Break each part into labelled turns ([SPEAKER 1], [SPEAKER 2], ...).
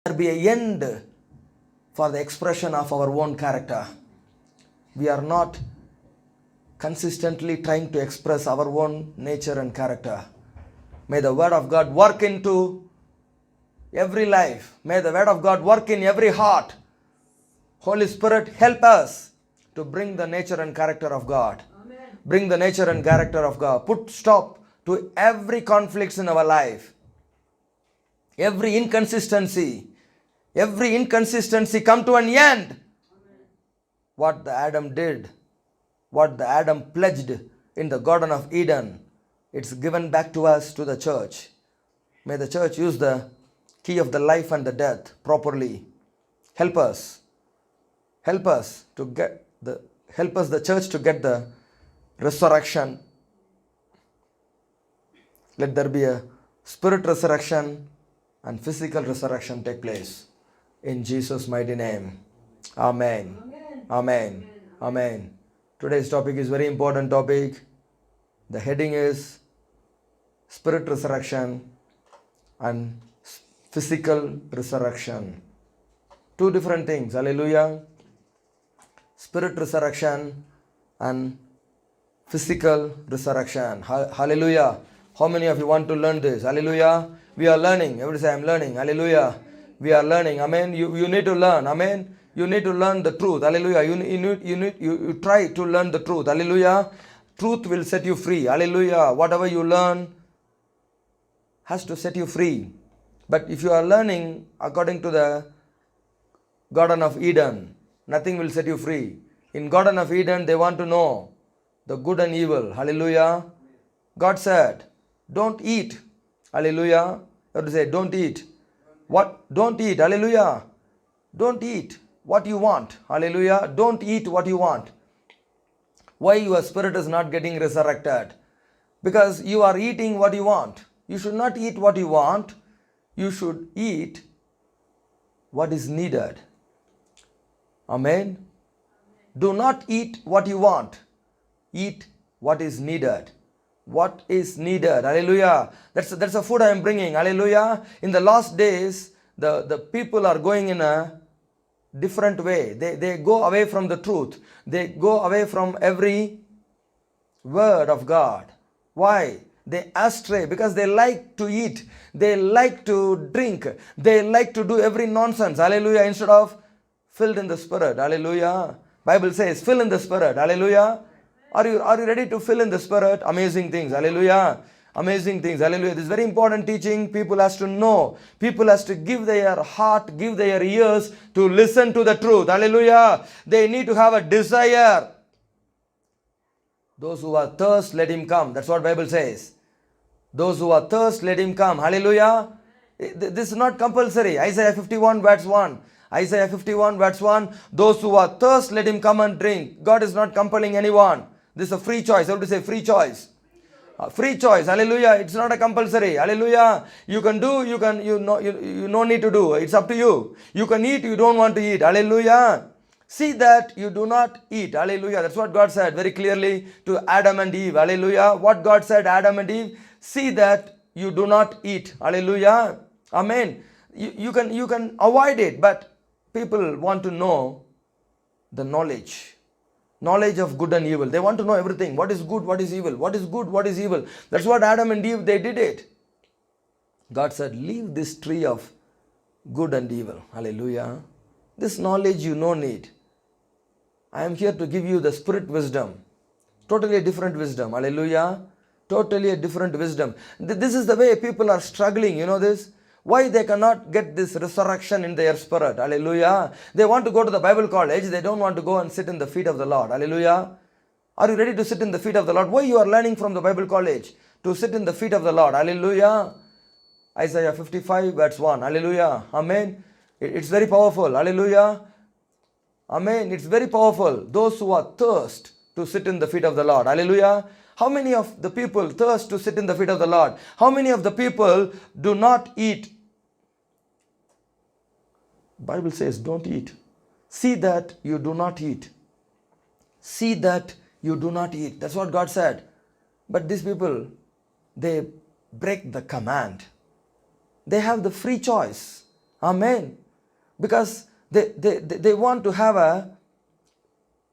[SPEAKER 1] there be an end for the expression of our own character. We are not consistently trying to express our own nature and character. May the Word of God work into every life. May the Word of God work in every heart. Holy Spirit, help us to bring the nature and character of God. Amen. Bring the nature and character of God. Put stop to every conflicts in our life. Every inconsistency come to an end. Amen. What the Adam did, what the Adam pledged in the Garden of Eden, it's given back to us, to the church. May the church use the key of the life and the death properly. Help us the church to get the resurrection. Let there be a spirit resurrection and physical resurrection take place. In Jesus' mighty name. Amen. Amen. Amen. Today's topic is very important topic. The heading is spirit resurrection and physical resurrection. Two different things. Hallelujah. Spirit resurrection and physical resurrection. Hallelujah. How many of you want to learn this? Hallelujah. We are learning. Everybody say, I'm learning. Hallelujah. We are learning. Amen. You need to learn. Amen. You need to learn the truth. Hallelujah. You try to learn the truth. Hallelujah. Truth will set you free. Hallelujah. Whatever you learn has to set you free. But if you are learning according to the Garden of Eden, nothing will set you free. In Garden of Eden, they want to know the good and evil. Hallelujah. God said, don't eat. Hallelujah. You have to say, don't eat. What? Don't eat. Hallelujah. Don't eat what you want. Hallelujah. Don't eat what you want. Why your spirit is not getting resurrected? Because you are eating what you want. You should not eat what you want. You should eat what is needed. Amen. Do not eat what you want. Eat what is needed. What is needed. Hallelujah. That's the food I am bringing. Hallelujah. In the last days, the people are going in a different way. They go away from the truth. They go away from every word of God. Why? They astray because they like to eat. They like to drink. They like to do every nonsense. Hallelujah. Instead of filled in the Spirit. Hallelujah. Bible says, fill in the Spirit. Hallelujah. Are you ready to fill in the Spirit? Amazing things. Hallelujah. Amazing things. Hallelujah. This is very important teaching. People has to know. People has to give their heart, give their ears to listen to the truth. Hallelujah. They need to have a desire. Those who are thirst, let him come. That's what Bible says. Those who are thirst, let him come. Hallelujah. This is not compulsory. Isaiah 51 verse 1. Isaiah 51 verse 1. Those who are thirst, let him come and drink. God is not compelling anyone. This is a free choice. I have to say free choice. Free choice. Hallelujah. It's not a compulsory. Hallelujah. You can do, you no need to do. It's up to you. You can eat, you don't want to eat. Hallelujah. See that you do not eat. Hallelujah. That's what God said very clearly to Adam and Eve. Hallelujah. What God said, Adam and Eve, see that you do not eat. Hallelujah. Amen. You can avoid it, but people want to know the knowledge of good and evil. They want to know everything. What is good, what is evil? What is good, what is evil? That's what Adam and Eve, they did it. God said, leave this tree of good and evil. Hallelujah. This knowledge you no need. I am here to give you the spirit wisdom. Totally a different wisdom. Hallelujah. Totally a different wisdom. This is the way people are struggling. You know this? Why they cannot get this resurrection in their spirit? Hallelujah. They want to go to the Bible college. They don't want to go and sit in the feet of the Lord. Hallelujah. Are you ready to sit in the feet of the Lord? Why you are learning from the Bible college? To sit in the feet of the Lord. Hallelujah. Isaiah 55 verse 1. Hallelujah. Amen. It's very powerful. Hallelujah. Amen. It's very powerful. Those who are thirst to sit in the feet of the Lord. Hallelujah. How many of the people thirst to sit in the feet of the Lord? How many of the people do not eat? Bible says, don't eat. See that you do not eat. See that you do not eat. That's what God said. But these people, they break the command. They have the free choice. Amen. Because they want to have a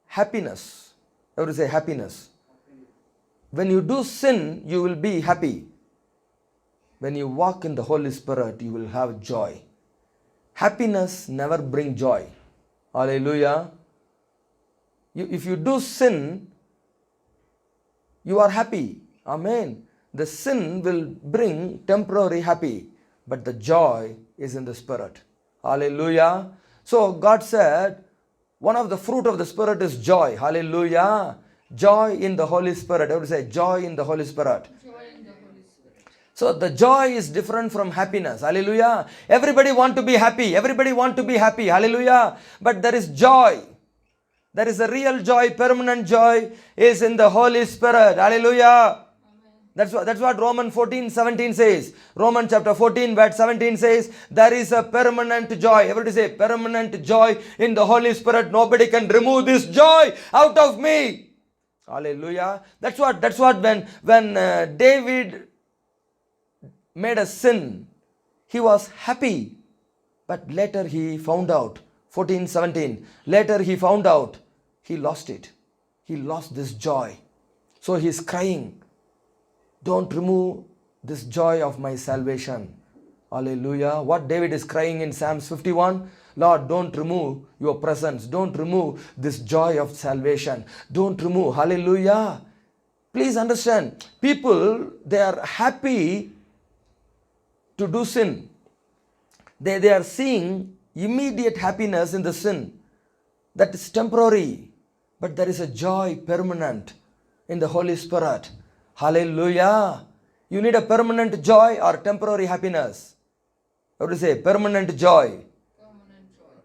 [SPEAKER 1] happiness. Everybody say happiness. When you do sin, you will be happy. When you walk in the Holy Spirit, you will have joy. Happiness never brings joy. Hallelujah. If you do sin, you are happy. Amen. The sin will bring temporary happy, but the joy is in the Spirit. Hallelujah. So God said, one of the fruit of the Spirit is joy. Hallelujah. Joy in the Holy Spirit. Everybody say joy in the Holy Spirit. So the joy is different from happiness. Hallelujah. Everybody want to be happy. Everybody want to be happy. Hallelujah. But there is joy. There is a real joy, permanent joy is in the Holy Spirit. Hallelujah. That's what Romans 14:17 says. Romans chapter 14 verse 17 says, there is a permanent joy. Everybody say permanent joy in the Holy Spirit. Nobody can remove this joy out of me. Hallelujah. That's what when David made a sin, he was happy, but later he found out, 14:17, later he found out he lost it. He lost this joy. So he's crying, don't remove this joy of my salvation. Hallelujah. What David is crying in Psalms 51, Lord, don't remove your presence. Don't remove this joy of salvation. Don't remove. Hallelujah. Please understand, people, they are happy to do sin. They are seeing immediate happiness in the sin. That is temporary. But there is a joy permanent in the Holy Spirit. Hallelujah. You need a permanent joy or temporary happiness? What do you say? Permanent joy.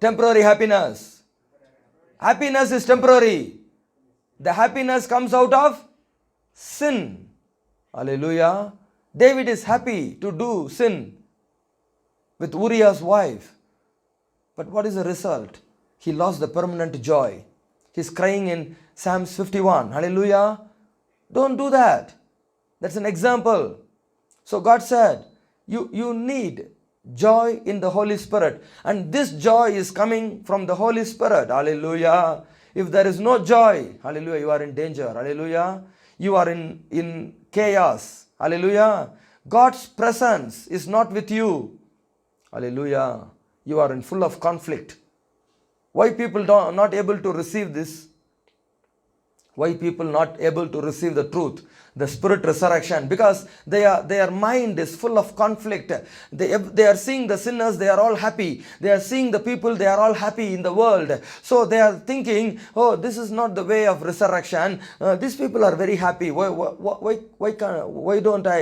[SPEAKER 1] Temporary happiness. Happiness is temporary. The happiness comes out of sin. Hallelujah. David is happy to do sin with Uriah's wife. But what is the result? He lost the permanent joy. He's crying in Psalms 51. Hallelujah. Don't do that. That's an example. So God said, you need joy in the Holy Spirit. And this joy is coming from the Holy Spirit. Hallelujah. If there is no joy, hallelujah, you are in danger. Hallelujah. You are in chaos. Hallelujah. God's presence is not with you. Hallelujah. You are in full of conflict. Why people not able to receive this? Why people not able to receive the truth, the spirit resurrection? Because their mind is full of conflict. They are seeing the sinners, they are all happy. They are seeing the people, they are all happy in the world. So they are thinking, oh, this is not the way of resurrection. These people are very happy. Why can't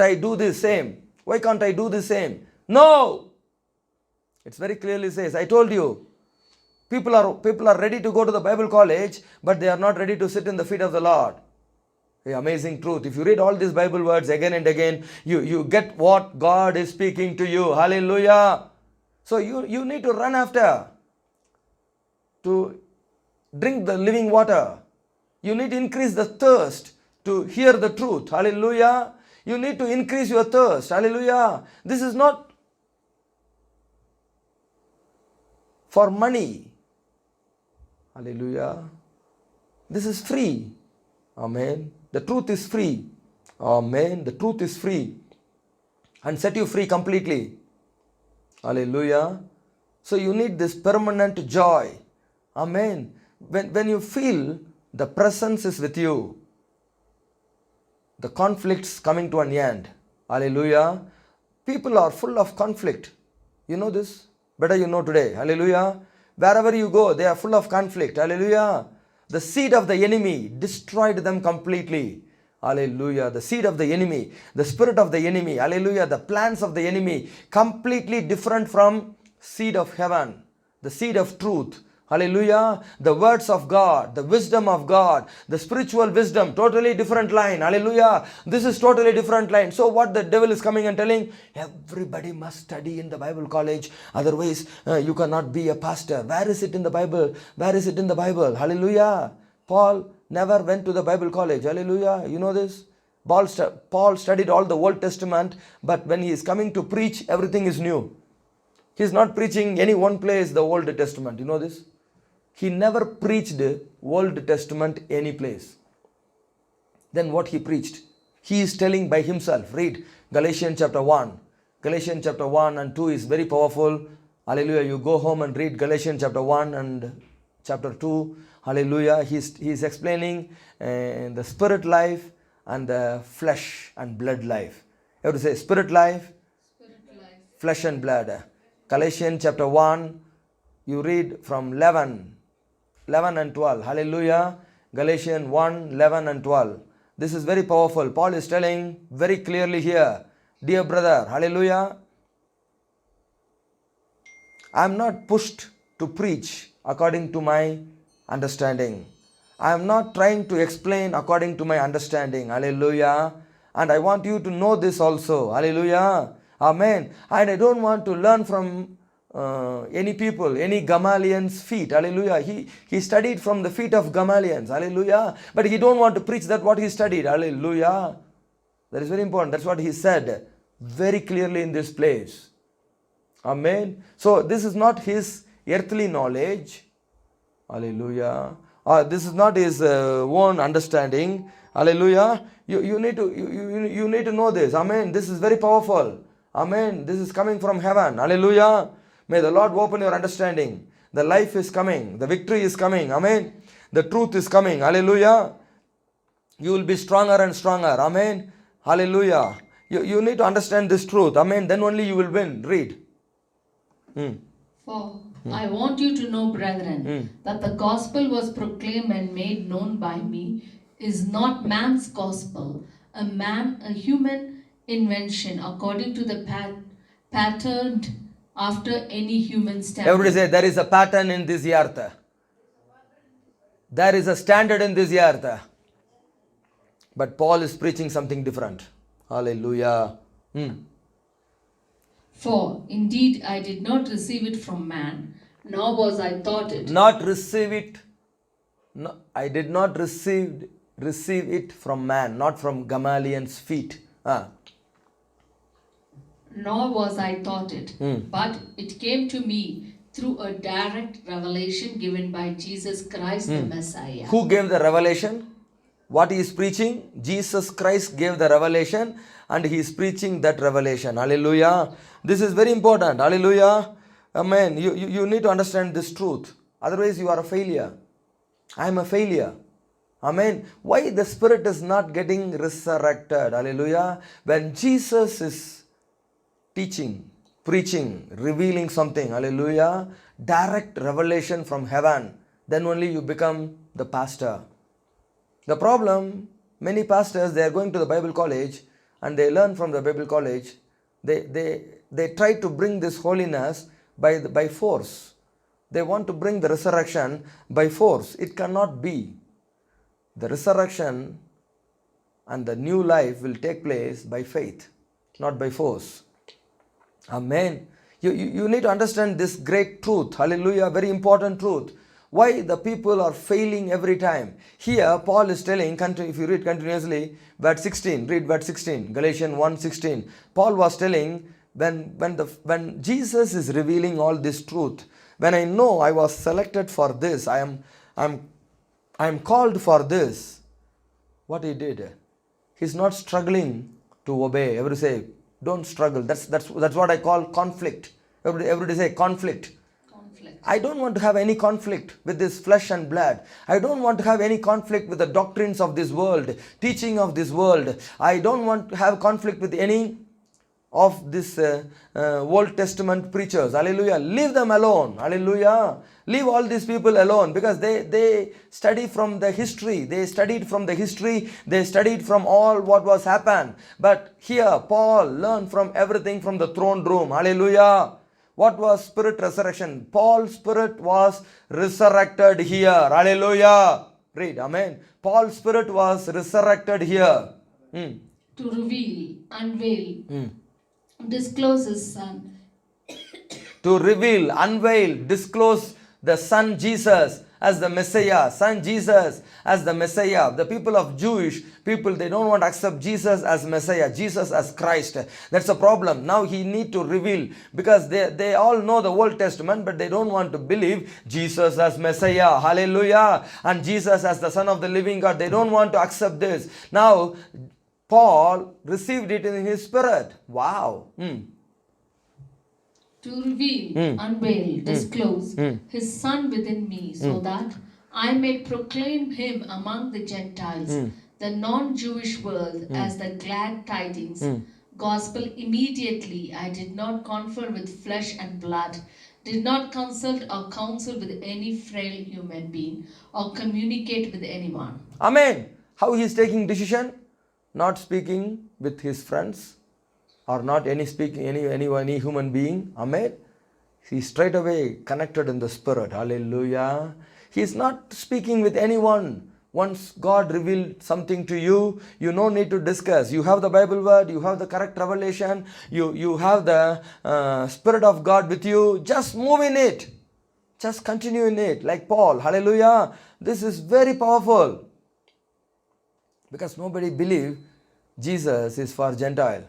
[SPEAKER 1] I do the same? Why can't I do the same? No! It's very clearly says, I told you, people are ready to go to the Bible college, but they are not ready to sit in the feet of the Lord. The amazing truth. If you read all these Bible words again and again, you get what God is speaking to you. Hallelujah. So you need to run after to drink the living water. You need to increase the thirst to hear the truth. Hallelujah. You need to increase your thirst. Hallelujah. This is not for money. Hallelujah. This is free. Amen. The truth is free. Amen. The truth is free. And set you free completely. Hallelujah. So you need this permanent joy. Amen. When you feel the presence is with you, the conflicts coming to an end. Hallelujah. People are full of conflict. You know this? Better you know today. Hallelujah. Wherever you go, they are full of conflict. Hallelujah. The seed of the enemy destroyed them completely. Hallelujah. The seed of the enemy, the spirit of the enemy. Hallelujah. The plans of the enemy, completely different from seed of heaven, the seed of truth. Hallelujah. The words of God, the wisdom of God, the spiritual wisdom, totally different line. Hallelujah. This is totally different line. So what the devil is coming and telling, everybody must study in the Bible college. Otherwise, you cannot be a pastor. Where is it in the Bible? Where is it in the Bible? Hallelujah. Paul never went to the Bible college. Hallelujah. You know this? Paul studied all the Old Testament, but when he is coming to preach, everything is new. He's not preaching any one place the Old Testament. You know this? He never preached Old Testament any place. Then what he preached? He is telling by himself. Read Galatians chapter 1. Galatians chapter 1 and 2 is very powerful. Hallelujah. You go home and read Galatians chapter 1 and chapter 2. Hallelujah. He is explaining the spirit life and the flesh and blood life. You have to say spirit life, flesh and blood. Galatians chapter 1, you read from 11 and 12. Hallelujah. Galatians 1, 11 and 12. This is very powerful. Paul is telling very clearly here, dear brother, hallelujah, I am not pushed to preach according to my understanding. I am not trying to explain according to my understanding. Hallelujah. And I want you to know this also. Hallelujah. Amen. And I don't want to learn from any people, any Gamaliel's feet. Hallelujah. He studied from the feet of Gamaliel. Hallelujah. But he don't want to preach that what he studied. Hallelujah. That is very important. That's what he said very clearly in this place. Amen. So this is not his earthly knowledge. Hallelujah. This is not his own understanding. Hallelujah. You need to know this. Amen. This is very powerful. Amen. This is coming from heaven. Hallelujah. May the Lord open your understanding. The life is coming. The victory is coming. Amen. The truth is coming. Hallelujah. You will be stronger and stronger. Amen. Hallelujah. You need to understand this truth. Amen. Then only you will win. Read.
[SPEAKER 2] For I want you to know, brethren, that the gospel was proclaimed and made known by me is not man's gospel, a human invention according to the patterned after any human standard.
[SPEAKER 1] Everybody say, there is a pattern in this earth. There is a standard in this earth. But Paul is preaching something different. Hallelujah.
[SPEAKER 2] For indeed I did not receive it from man, nor was I taught it.
[SPEAKER 1] Not receive it. No, I did not receive it from man, not from Gamaliel's feet.
[SPEAKER 2] Nor was I taught it, but it came to me through a direct revelation given by Jesus Christ the Messiah.
[SPEAKER 1] Who gave the revelation? What he is preaching? Jesus Christ gave the revelation and he is preaching that revelation. Hallelujah. This is very important. Hallelujah. Amen. You need to understand this truth. Otherwise you are a failure. I am a failure. Amen. Why the spirit is not getting resurrected? Hallelujah. When Jesus is teaching, preaching, revealing something, hallelujah, direct revelation from heaven, then only you become the pastor. The problem, many pastors, they are going to the Bible college and they learn from the Bible college. They try to bring this holiness by force. They want to bring the resurrection by force. It cannot be. The resurrection and the new life will take place by faith, not by force. Amen. You need to understand this great truth. Hallelujah. Very important truth. Why the people are failing every time. Here Paul is telling, if you read continuously, verse 16, read verse 16, Galatians 1:16. Paul was telling, when Jesus is revealing all this truth, when I know I was selected for this, I am called for this, what he did, he's not struggling to obey. Everybody say, don't struggle. That's what I call conflict. Everybody say conflict. I don't want to have any conflict with this flesh and blood. I don't want to have any conflict with the doctrines of this world, teaching of this world. I don't want to have conflict with any of this Old Testament preachers. Hallelujah. Leave them alone. Hallelujah. Leave all these people alone, because they study from the history. They studied from the history. They studied from all what was happened. But here Paul learned from everything from the throne room. Hallelujah. What was spirit resurrection? Paul's spirit was resurrected here. Hallelujah. Read. Amen. Paul's spirit was resurrected here.
[SPEAKER 2] To reveal, unveil, disclose his son.
[SPEAKER 1] To reveal, unveil, disclose the Son Jesus. as the Messiah, son Jesus as the Messiah. The people of Jewish people, they don't want to accept Jesus as Messiah, Jesus as Christ. That's a problem. Now he need to reveal, because they all know the Old Testament, but they don't want to believe Jesus as Messiah. Hallelujah. And Jesus as the Son of the living God. They don't want to accept this. Now, Paul received it in his spirit. Wow.
[SPEAKER 2] To reveal, unveil, disclose his Son within me, so that I may proclaim him among the Gentiles, the non-Jewish world, as the glad tidings gospel. Immediately I did not confer with flesh and blood, did not consult or counsel with any frail human being, or communicate with anyone.
[SPEAKER 1] Amen. How he is taking decision? Not speaking with his friends, or not any human being. Amen. He straight away connected in the spirit. Hallelujah. He is not speaking with anyone. Once God revealed something to you, you no need to discuss. You have the Bible word, you have the correct revelation, you have the Spirit of God with you. Just move in it. Just continue in it, like Paul. Hallelujah. This is very powerful. Because nobody believes Jesus is for Gentile.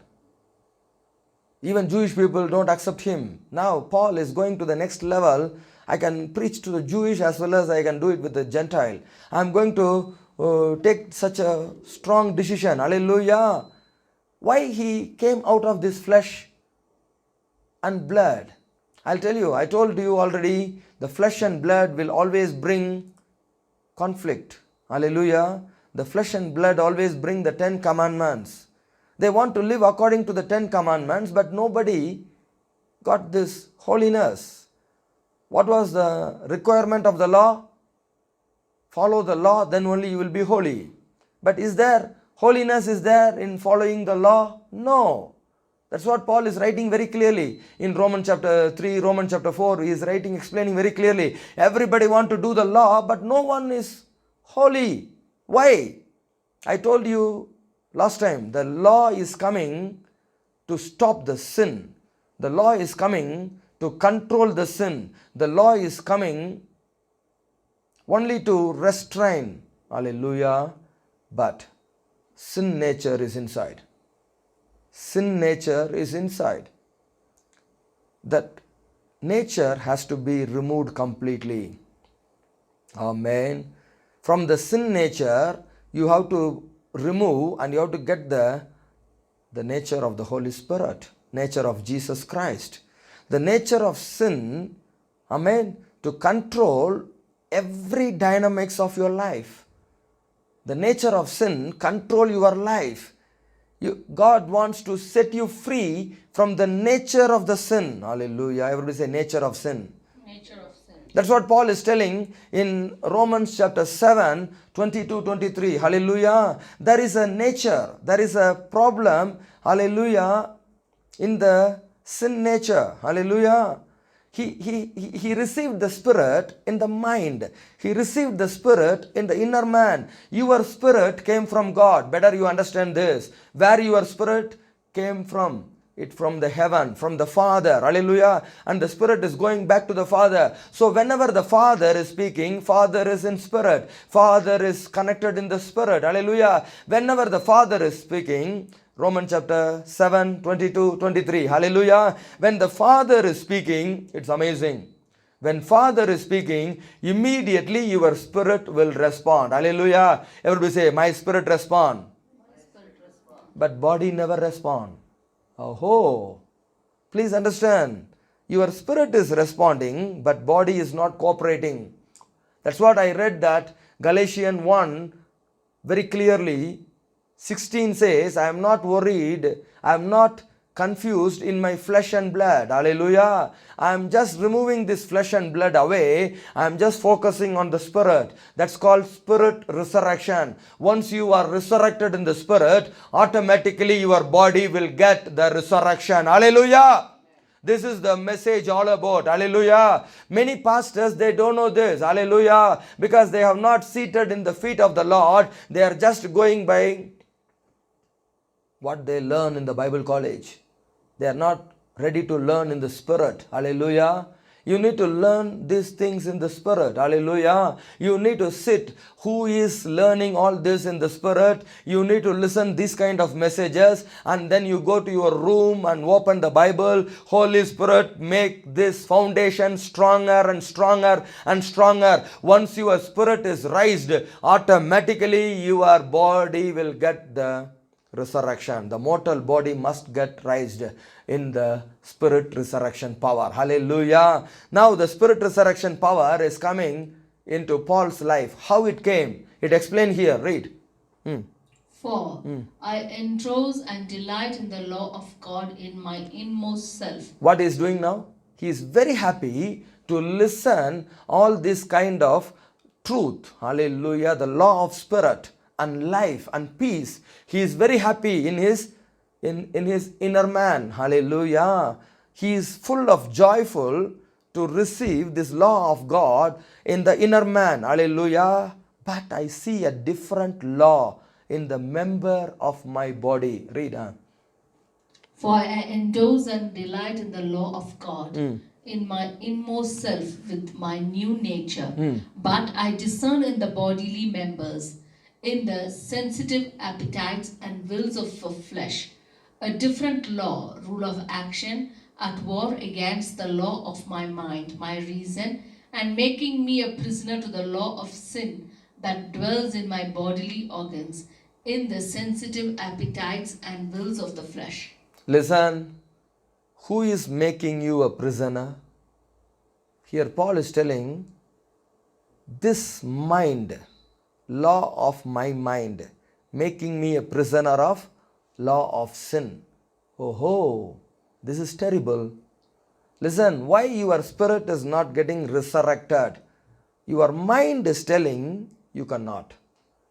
[SPEAKER 1] Even Jewish people don't accept him. Now Paul is going to the next level. I can preach to the Jewish as well as I can do it with the Gentile. I'm going to take such a strong decision. Hallelujah. Why he came out of this flesh and blood? I'll tell you, I told you already, the flesh and blood will always bring conflict. Hallelujah. The flesh and blood always bring the 10 commandments. They want to live according to the 10 commandments, but nobody got this holiness. What was the requirement of the law? Follow the law, then only you will be holy. But is there holiness is there in following the law? No. That's what Paul is writing very clearly. In Romans chapter 3, Romans chapter 4, he is writing, explaining very clearly. Everybody want to do the law, but no one is holy. Why? I told you last time, the law is coming to stop the sin. The law is coming to control the sin. The law is coming only to restrain. Hallelujah. But sin nature is inside. Sin nature is inside. That nature has to be removed completely. Amen. From the sin nature, you have to remove and you have to get the nature of the Holy Spirit, nature of Jesus Christ. The nature of sin, amen, to control every dynamics of your life. The nature of sin control your life. God wants to set you free from the nature of the sin. Hallelujah. Everybody say nature of sin.
[SPEAKER 2] Nature of sin.
[SPEAKER 1] That's what Paul is telling in Romans chapter 7, 22-23. Hallelujah. There is a nature, there is a problem, hallelujah, in the sin nature. Hallelujah. He received the Spirit in the mind. He received the Spirit in the inner man. Your spirit came from God. Better you understand this. Where your spirit came from? It from the heaven, from the Father. Hallelujah. And the Spirit is going back to the Father. So whenever the Father is speaking, Father is in Spirit. Father is connected in the Spirit. Hallelujah. Whenever the Father is speaking, Romans chapter 7, 22-23. Hallelujah. When the Father is speaking, it's amazing. When Father is speaking, immediately your spirit will respond. Hallelujah. Everybody say, my spirit respond.
[SPEAKER 2] My spirit respond.
[SPEAKER 1] But body never respond. Oh, please understand. Your spirit is responding, but body is not cooperating. That's what I read that Galatians 1 very clearly. 16 says, I am not worried, I am not confused in my flesh and blood. Hallelujah. I am just removing this flesh and blood away. I am just focusing on the Spirit. That's called spirit resurrection. Once you are resurrected in the Spirit, automatically your body will get the resurrection. Hallelujah. This is the message all about. Hallelujah. Many pastors, they don't know this. Hallelujah. Because they have not seated in the feet of the Lord. They are just going by what they learn in the Bible college. They are not ready to learn in the Spirit. Hallelujah. You need to learn these things in the Spirit. Hallelujah. You need to sit. Who is learning all this in the Spirit? You need to listen these kind of messages, and then you go to your room and open the Bible. Holy Spirit, make this foundation stronger and stronger and stronger. Once your spirit is raised, automatically your body will get the resurrection. The mortal body must get raised in the spirit resurrection power. Hallelujah. Now the spirit resurrection power is coming into Paul's life. How it came? It explained here. Read.
[SPEAKER 2] For I enthroned and delight in the law of God in my inmost self.
[SPEAKER 1] What he is doing now? He is very happy to listen all this kind of truth. Hallelujah. The law of spirit and life and peace. He is very happy in his inner man. Hallelujah. He is full of joyful to receive this law of God in the inner man. Hallelujah. But I see a different law in the member of my body. Read.
[SPEAKER 2] For I endorse and delight in the law of God in my inmost self with my new nature. But I discern in the bodily members, in the sensitive appetites and wills of the flesh, a different law, rule of action, at war against the law of my mind, my reason, and making me a prisoner to the law of sin that dwells in my bodily organs, in the sensitive appetites and wills of the flesh.
[SPEAKER 1] Listen, who is making you a prisoner? Here Paul is telling, this mind, law of my mind, making me a prisoner of law of sin. Oh, this is terrible. Listen, why your spirit is not getting resurrected? Your mind is telling you cannot.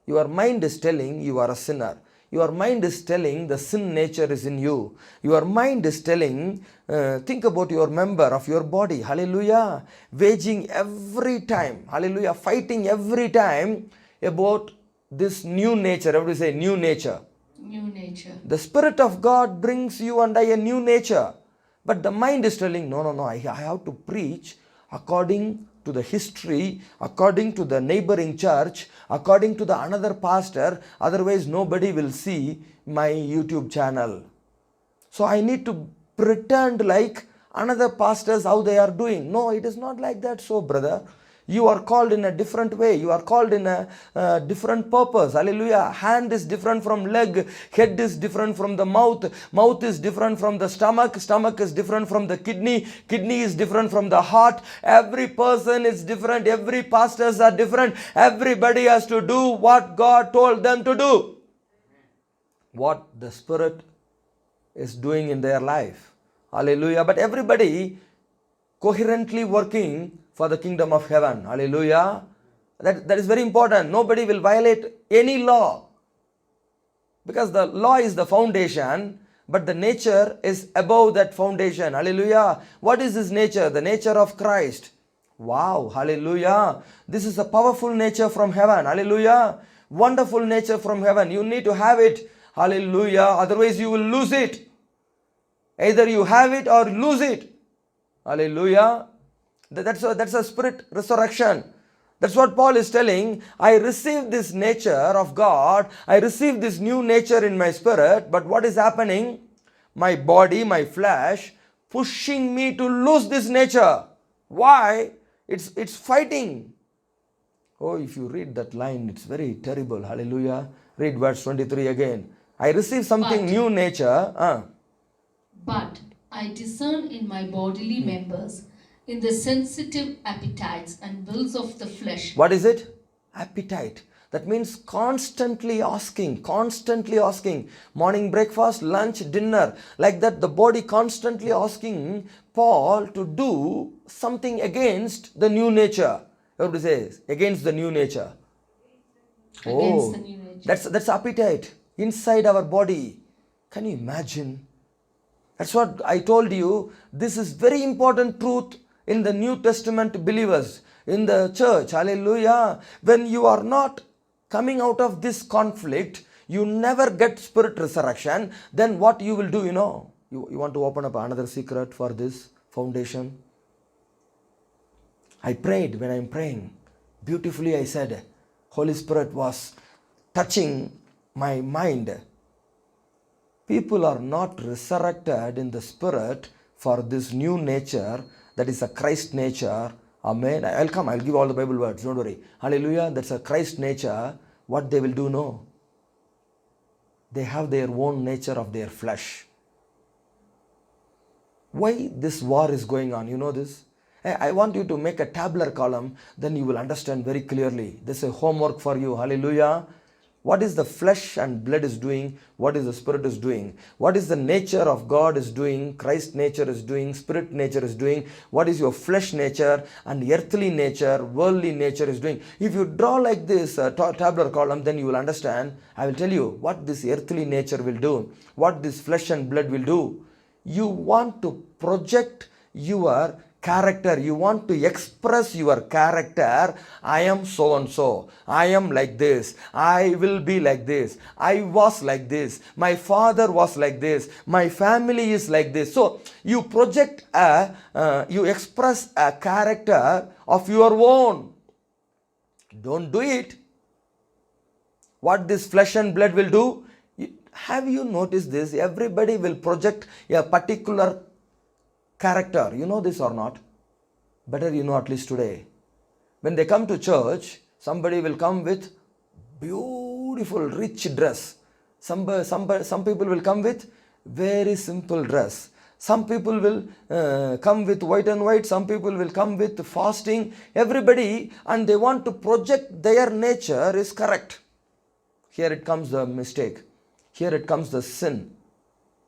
[SPEAKER 1] Your mind is telling you are a sinner. Your mind is telling the sin nature is in you. Your mind is telling, think about your member of your body. Hallelujah. Waging every time. Hallelujah. Fighting every time about this new nature. Everybody say new nature.
[SPEAKER 2] New nature.
[SPEAKER 1] The Spirit of God brings you under a new nature. But the mind is telling, no, I have to preach according to the history, according to the neighboring church, according to the another pastor, otherwise nobody will see my YouTube channel. So I need to pretend like another pastors how they are doing. No, it is not like that, so brother. You are called in a different way. You are called in a different purpose. Hallelujah. Hand is different from leg. Head is different from the mouth. Mouth is different from the stomach. Stomach is different from the kidney. Kidney is different from the heart. Every person is different. Every pastors are different. Everybody has to do what God told them to do. What the Spirit is doing in their life. Hallelujah. But everybody coherently working for the kingdom of heaven. Hallelujah. That is very important. Nobody will violate any law. Because the law is the foundation, but the nature is above that foundation. Hallelujah. What is his nature? The nature of Christ. Wow. Hallelujah. This is a powerful nature from heaven. Hallelujah. Wonderful nature from heaven. You need to have it. Hallelujah. Otherwise you will lose it. Either you have it or lose it. Hallelujah. That's a spirit resurrection. That's what Paul is telling. I received this nature of God. I received this new nature in my spirit. But what is happening? My body, my flesh, pushing me to lose this nature. Why? It's fighting. Oh, if you read that line, it's very terrible. Hallelujah. Read verse 23 again. I received something new nature.
[SPEAKER 2] But I discern in my bodily members, in the sensitive appetites and wills of the flesh.
[SPEAKER 1] What is it? Appetite. That means constantly asking. Morning breakfast, lunch, dinner. Like that, the body constantly asking Paul to do something against the new nature. Everybody says, against the new nature.
[SPEAKER 2] Against the new nature.
[SPEAKER 1] That's appetite inside our body. Can you imagine? That's what I told you. This is very important truth in the New Testament believers, in the church. Hallelujah. When you are not coming out of this conflict, you never get spirit resurrection. Then what you will do, you want to open up another secret for this foundation. I prayed when I'm praying. Beautifully I said, Holy Spirit was touching my mind. People are not resurrected in the Spirit for this new nature, that is a Christ nature. Amen. I'll give all the Bible words, don't worry. Hallelujah. That's a Christ nature. What they will do, no. They have their own nature of their flesh. Why this war is going on? You know this? I want you to make a tabular column, then you will understand very clearly. This is homework for you. Hallelujah. What is the flesh and blood is doing? What is the Spirit is doing? What is the nature of God is doing? Christ nature is doing? Spirit nature is doing? What is your flesh nature and earthly nature, worldly nature is doing? If you draw like this tabular column, then you will understand. I will tell you what this earthly nature will do, what this flesh and blood will do. You want to project your character, you want to express your character. I am so and so, I am like this, I will be like this, I was like this, my father was like this, my family is like this. So you project you express a character of your own. Don't do it. What this flesh and blood will do, have you noticed this? Everybody will project a particular character. You know this or not? Better you know at least today. When they come to church, somebody will come with beautiful rich dress. Some people will come with very simple dress. Some people will come with white and white. Some people will come with fasting. Everybody, and they want to project their nature is correct. Here it comes the mistake. Here it comes the sin.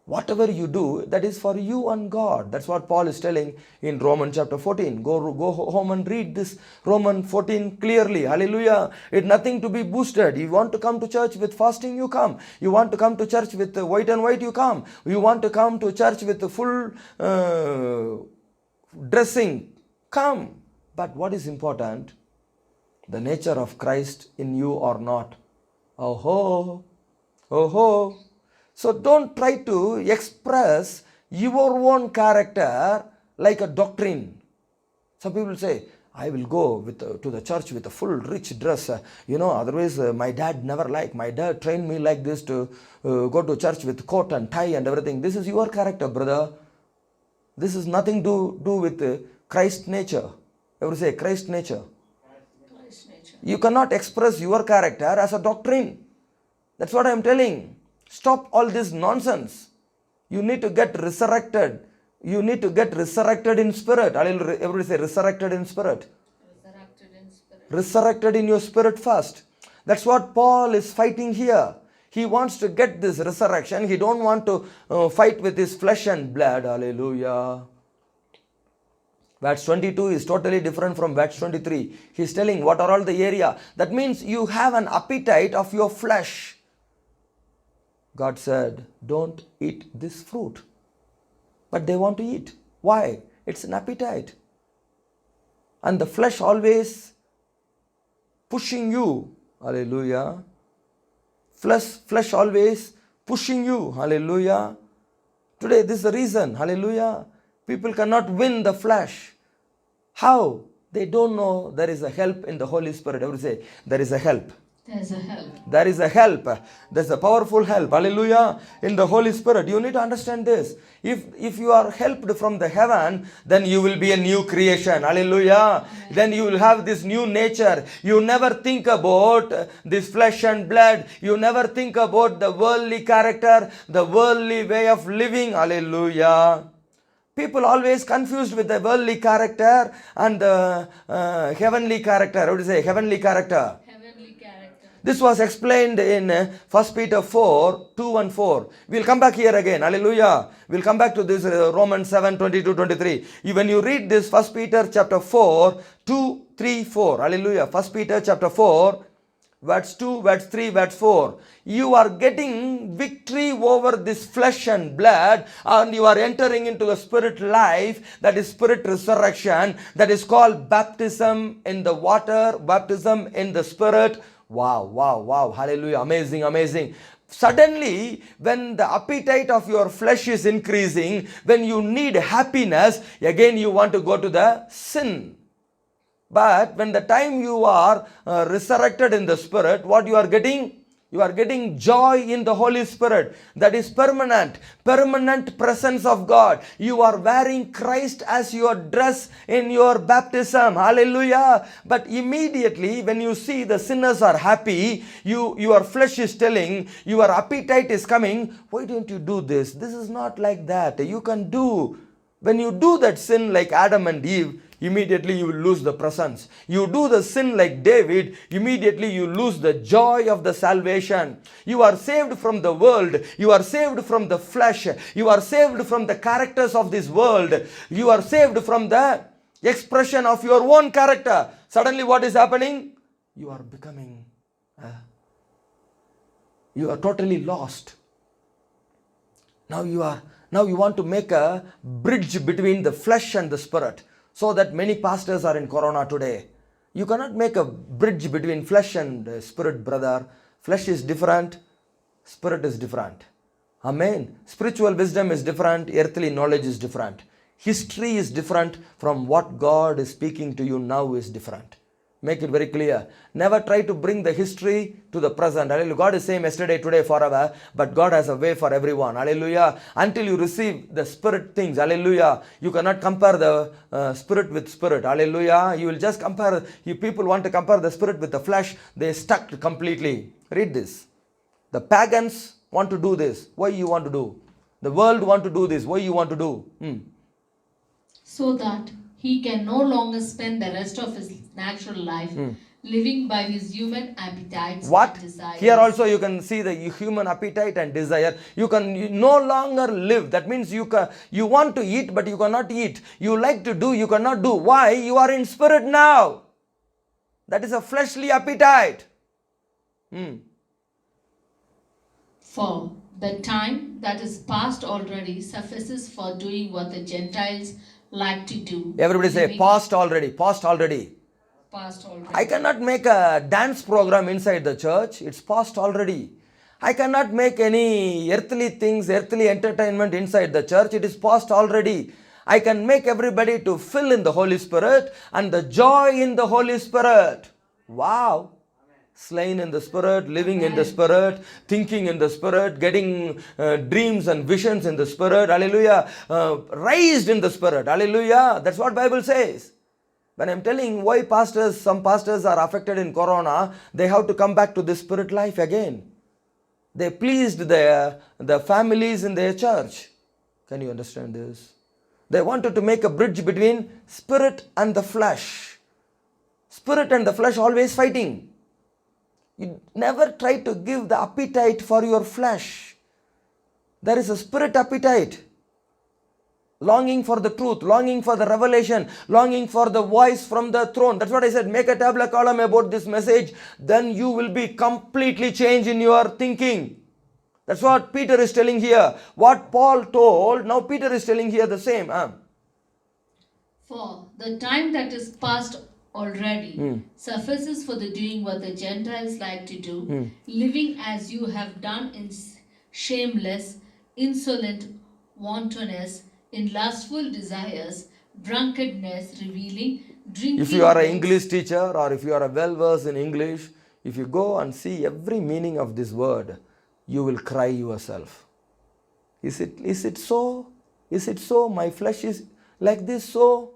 [SPEAKER 1] Whatever you do, that is for you and God. That's what Paul is telling in Romans chapter 14. Go home and read this Romans 14 clearly. Hallelujah. It's nothing to be boosted. You want to come to church with fasting, you come. You want to come to church with white and white, you come. You want to come to church with the full dressing, come. But what is important? The nature of Christ in you or not. Oh ho. So don't try to express your own character like a doctrine. Some people say, I will go to the church with a full rich dress. Otherwise my dad never liked. My dad trained me like this to go to church with coat and tie and everything. This is your character, brother. This is nothing to do with Christ nature. Everybody say Christ nature.
[SPEAKER 2] Christ nature.
[SPEAKER 1] You cannot express your character as a doctrine. That's what I am telling. Stop all this nonsense. You need to get resurrected. You need to get resurrected in spirit. Everybody say resurrected in spirit.
[SPEAKER 2] Resurrected in spirit.
[SPEAKER 1] Resurrected in your spirit first. That's what Paul is fighting here. He wants to get this resurrection. He don't want to fight with his flesh and blood. Hallelujah. Verse 22 is totally different from verse 23. He's telling what are all the area. That means you have an appetite of your flesh. God said, don't eat this fruit. But they want to eat. Why? It's an appetite. And the flesh always pushing you. Hallelujah. Flesh always pushing you. Hallelujah. Today this is the reason. Hallelujah. People cannot win the flesh. How? They don't know there is a help in the Holy Spirit. Everybody say, there is a help.
[SPEAKER 2] There's a help.
[SPEAKER 1] There is a help. There's a powerful help. Hallelujah. In the Holy Spirit. You need to understand this. If you are helped from the heaven, then you will be a new creation. Hallelujah. Then you will have this new nature. You never think about this flesh and blood. You never think about the worldly character, the worldly way of living. Hallelujah. People always confused with the worldly character and the heavenly character. What do you say? Heavenly character.
[SPEAKER 2] Heavenly character.
[SPEAKER 1] This was explained in 1 Peter 4, 2 and 4. We'll come back here again. Hallelujah. We'll come back to this Romans 7, 22, 23. When you read this 1 Peter chapter 4, 2, 3, 4. Hallelujah. 1 Peter chapter 4, verse 2, verse 3, verse 4. You are getting victory over this flesh and blood, and you are entering into the spirit life, that is spirit resurrection, that is called baptism in the water, baptism in the spirit. Wow. Hallelujah. Amazing. Suddenly, when the appetite of your flesh is increasing, when you need happiness, again you want to go to the sin. But when the time you are resurrected in the Spirit, what you are getting? You are getting joy in the Holy Spirit. That is permanent. Permanent presence of God. You are wearing Christ as your dress in your baptism. Hallelujah. But immediately when you see the sinners are happy, your flesh is telling, your appetite is coming, why don't you do this? This is not like that. You can do. When you do that sin like Adam and Eve, immediately you will lose the presence. You do the sin like David, immediately you lose the joy of the salvation. You are saved from the world. You are saved from the flesh. You are saved from the characters of this world. You are saved from the expression of your own character. Suddenly what is happening? You are becoming, you are totally lost. Now you want to make a bridge between the flesh and the spirit. So that many pastors are in corona today. You cannot make a bridge between flesh and spirit, brother. Flesh is different, spirit is different. Amen. Spiritual wisdom is different, earthly knowledge is different. History is different from what God is speaking to you now is different. Make it very clear. Never try to bring the history to the present. Hallelujah. God is same yesterday, today, forever. But God has a way for everyone. Hallelujah. Until you receive the spirit things. Hallelujah. You cannot compare the spirit with spirit. Hallelujah. You will just compare. People want to compare the spirit with the flesh. They stuck completely. Read this. The pagans want to do this. Why you want to do? The world want to do this. Why you want to do?
[SPEAKER 2] So that he can no longer spend the rest of his natural life living by his human appetites
[SPEAKER 1] What?
[SPEAKER 2] and desires.
[SPEAKER 1] Here also you can see the human appetite and desire. You no longer live. That means you want to eat but you cannot eat. You like to do, you cannot do. Why? You are in spirit now. That is a fleshly appetite.
[SPEAKER 2] For the time that is past already suffices for doing what the Gentiles like to do.
[SPEAKER 1] Everybody say,
[SPEAKER 2] Living
[SPEAKER 1] past already, past already.
[SPEAKER 2] past already.
[SPEAKER 1] I cannot make a dance program inside the church. It's past already. I cannot make any earthly things, earthly entertainment inside the church. It is past already. I can make everybody to fill in the Holy Spirit and the joy in the Holy Spirit. Wow. Slain in the Spirit, living in the Spirit, thinking in the Spirit, getting dreams and visions in the Spirit. Hallelujah. Raised in the Spirit. Hallelujah. That's what Bible says. When I'm telling why some pastors are affected in corona, they have to come back to the spirit life again. They pleased the families in their church. Can you understand this? They wanted to make a bridge between spirit and the flesh. Spirit and the flesh always fighting. You never try to give the appetite for your flesh. There is a spirit appetite. Longing for the truth, longing for the revelation, longing for the voice from the throne. That's what I said. Make a tablet column about this message. Then you will be completely changed in your thinking. That's what Peter is telling here. What Paul told, now Peter is telling here the same.
[SPEAKER 2] For the time that is past already suffices for the doing what the Gentiles like to do, living as you have done in shameless, insolent wantonness, in lustful desires, drunkenness, reveling, drinking.
[SPEAKER 1] If you are an English teacher or if you are well versed in English, if you go and see every meaning of this word, you will cry yourself. Is it so? Is it so? My flesh is like this, so?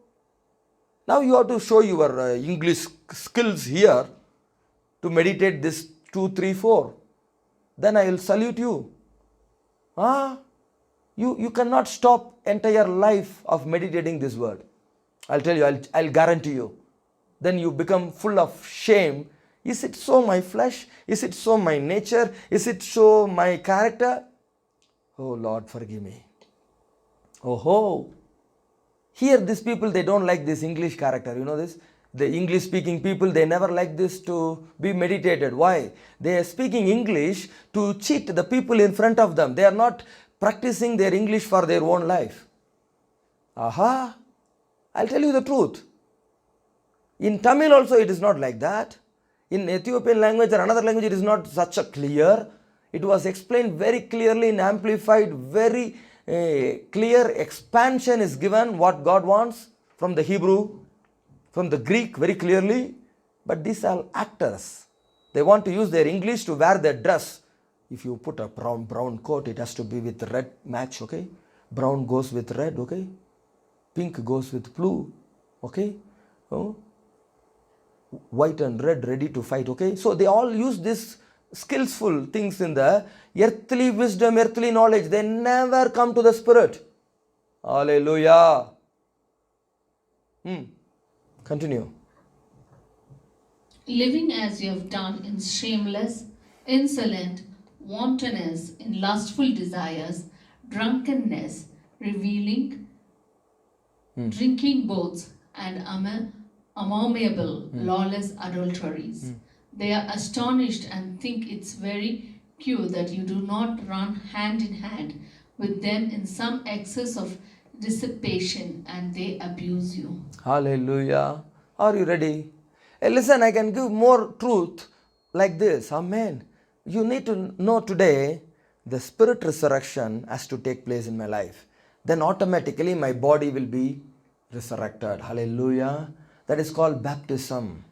[SPEAKER 1] Now you have to show your English skills here to meditate this 2, 3, 4. Then I will salute you. You cannot stop entire life of meditating this word. I'll tell you, I'll guarantee you. Then you become full of shame. Is it so my flesh? Is it so my nature? Is it so my character? Oh Lord, forgive me. Oh. Here these people, they don't like this English character. You know this? The English speaking people, they never like this to be meditated. Why? They are speaking English to cheat the people in front of them. They are not practicing their English for their own life. I'll tell you the truth. In Tamil also it is not like that. In Ethiopian language or another language it is not such a clear. It was explained very clearly in amplified, very clear expansion is given what God wants from the Hebrew. from the Greek very clearly, but these are actors. They want to use their English to wear their dress. If you put a brown coat, it has to be with red match, okay? Brown goes with red, okay? Pink goes with blue, okay? Oh, white and red ready to fight, okay? So they all use this skillful things in the earthly wisdom, earthly knowledge. They never come to the spirit. Hallelujah. Continue.
[SPEAKER 2] Living as you have done in shameless, insolent wantonness, in lustful desires, drunkenness, reveling, drinking both, and abominable, lawless adulteries. They are astonished and think it's very cute that you do not run hand in hand with them in some excess of dissipation, and they abuse you.
[SPEAKER 1] Hallelujah. Are you ready? Hey, listen, I can give more truth like this. Amen. You need to know today the spirit resurrection has to take place in my life. Then automatically my body will be resurrected. Hallelujah. That is called baptism.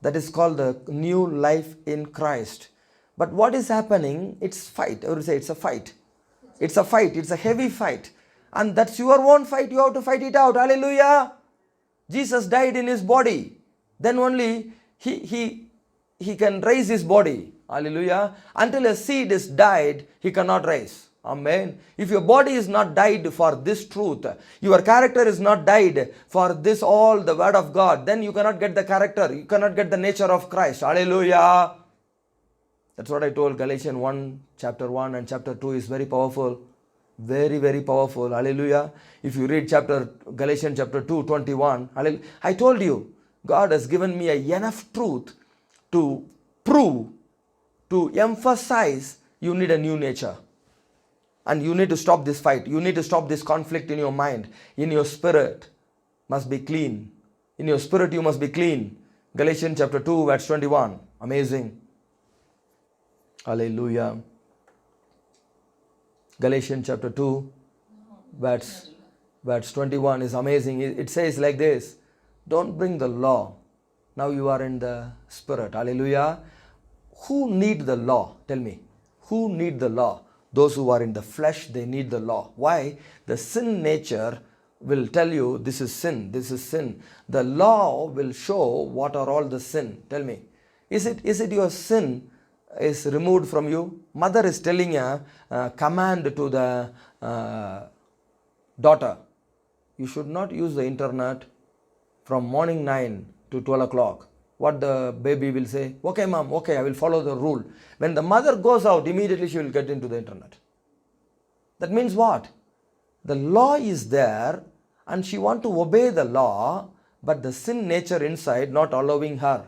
[SPEAKER 1] That is called the new life in Christ. But what is happening? It's fight. I would say it's a fight. It's a fight. It's a heavy fight. And that's your own fight. You have to fight it out. Hallelujah. Jesus died in his body. Then only he can raise his body. Hallelujah. Until a seed is died, he cannot rise. Amen. If your body is not died for this truth, your character is not died for this all the word of God, then you cannot get the character. You cannot get the nature of Christ. Hallelujah. That's what I told. Galatians 1, chapter 1 and chapter 2 is very powerful. Very, very powerful. Hallelujah. If you read Galatians chapter 2, 21, I told you, God has given me enough truth to prove, to emphasize you need a new nature. And you need to stop this fight. You need to stop this conflict in your mind. In your spirit must be clean. In your spirit you must be clean. Galatians chapter 2 verse 21. Amazing. Hallelujah. Galatians chapter 2 verse 21 is amazing. It says like this. Don't bring the law. Now you are in the spirit. Hallelujah. Who need the law? Tell me. Who need the law? Those who are in the flesh, they need the law. Why? The sin nature will tell you this is sin, this is sin. The law will show what are all the sin. Tell me. Is it your sin is removed from you? Mother is telling a command to the daughter. You should not use the internet from morning 9 to 12 o'clock. What the baby will say? Okay, mom, okay, I will follow the rule. When the mother goes out, immediately she will get into the internet. That means what? The law is there and she want to obey the law, but the sin nature inside not allowing her.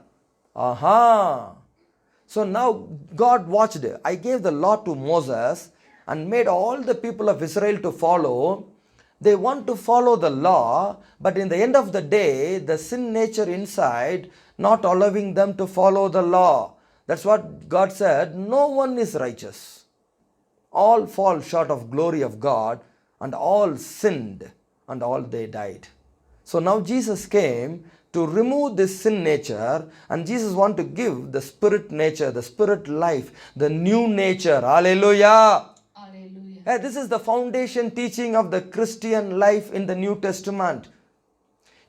[SPEAKER 1] Aha! So now God watched. I gave the law to Moses and made all the people of Israel to follow. They want to follow the law, but in the end of the day, the sin nature inside not allowing them to follow the law. That's what God said, no one is righteous. All fall short of glory of God, and all sinned, and all they died. So now Jesus came to remove this sin nature, and Jesus wants to give the spirit nature, the spirit life, the new nature. Hallelujah.
[SPEAKER 2] Hallelujah.
[SPEAKER 1] Hey, this is the foundation teaching of the Christian life in the New Testament.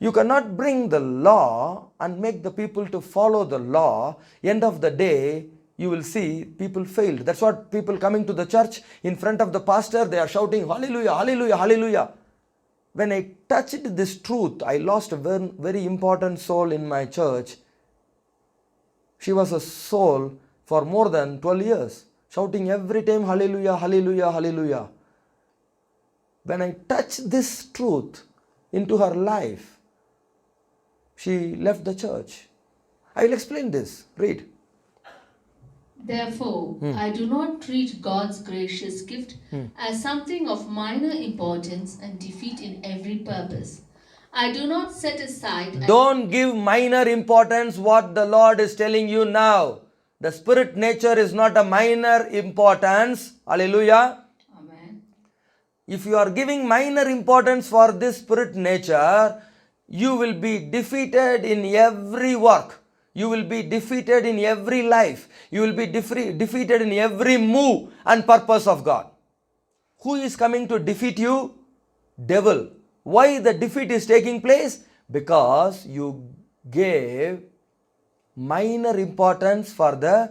[SPEAKER 1] You cannot bring the law and make the people to follow the law. End of the day, you will see people failed. That's what people coming to the church in front of the pastor, they are shouting, hallelujah, hallelujah, hallelujah. When I touched this truth, I lost a very, very important soul in my church. She was a soul for more than 12 years, shouting every time, hallelujah, hallelujah, hallelujah. When I touched this truth into her life, she left the church. I will explain this. Read.
[SPEAKER 2] Therefore, I do not treat God's gracious gift as something of minor importance and defeat in every purpose. I do not set aside.
[SPEAKER 1] Don't give minor importance what the Lord is telling you now. The spirit nature is not a minor importance. Hallelujah.
[SPEAKER 2] Amen.
[SPEAKER 1] If you are giving minor importance for this spirit nature, you will be defeated in every work. You will be defeated in every life. You will be defeated in every move and purpose of God. Who is coming to defeat you? Devil. Why the defeat is taking place? Because you gave minor importance for the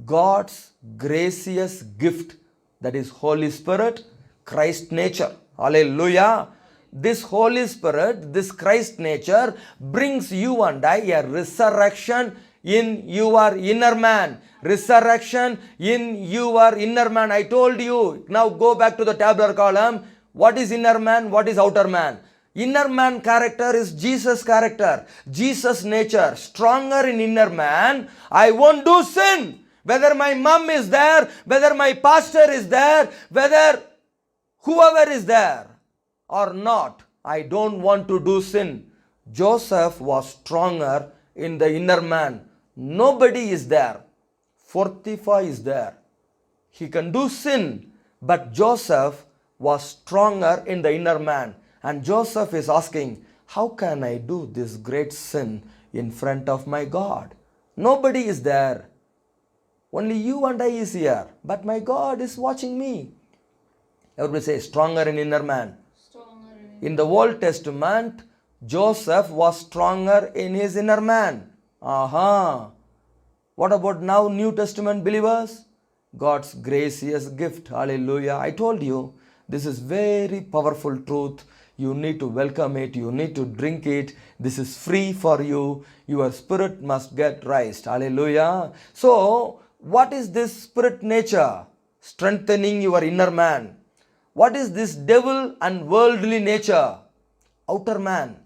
[SPEAKER 1] God's gracious gift, that is Holy Spirit, Christ nature. Hallelujah. This Holy Spirit, this Christ nature brings you and I a resurrection in your inner man. Resurrection in your inner man. I told you. Now go back to the tabular column. What is inner man? What is outer man? Inner man character is Jesus character. Jesus nature. Stronger in inner man. I won't do sin. Whether my mom is there, whether my pastor is there, whether whoever is there or not, I don't want to do sin. Joseph was stronger in the inner man. Nobody is there. Potiphar is there. He can do sin, but Joseph was stronger in the inner man. And Joseph is asking, how can I do this great sin in front of my God? Nobody is there. Only you and I is here. But my God is watching me. Everybody say, stronger in inner man. In the Old Testament, Joseph was stronger in his inner man. Aha. What about now New Testament believers? God's gracious gift. Hallelujah. I told you, this is very powerful truth. You need to welcome it. You need to drink it. This is free for you. Your spirit must get raised. Hallelujah. So, what is this spirit nature? Strengthening your inner man. What is this devil and worldly nature? Outer man.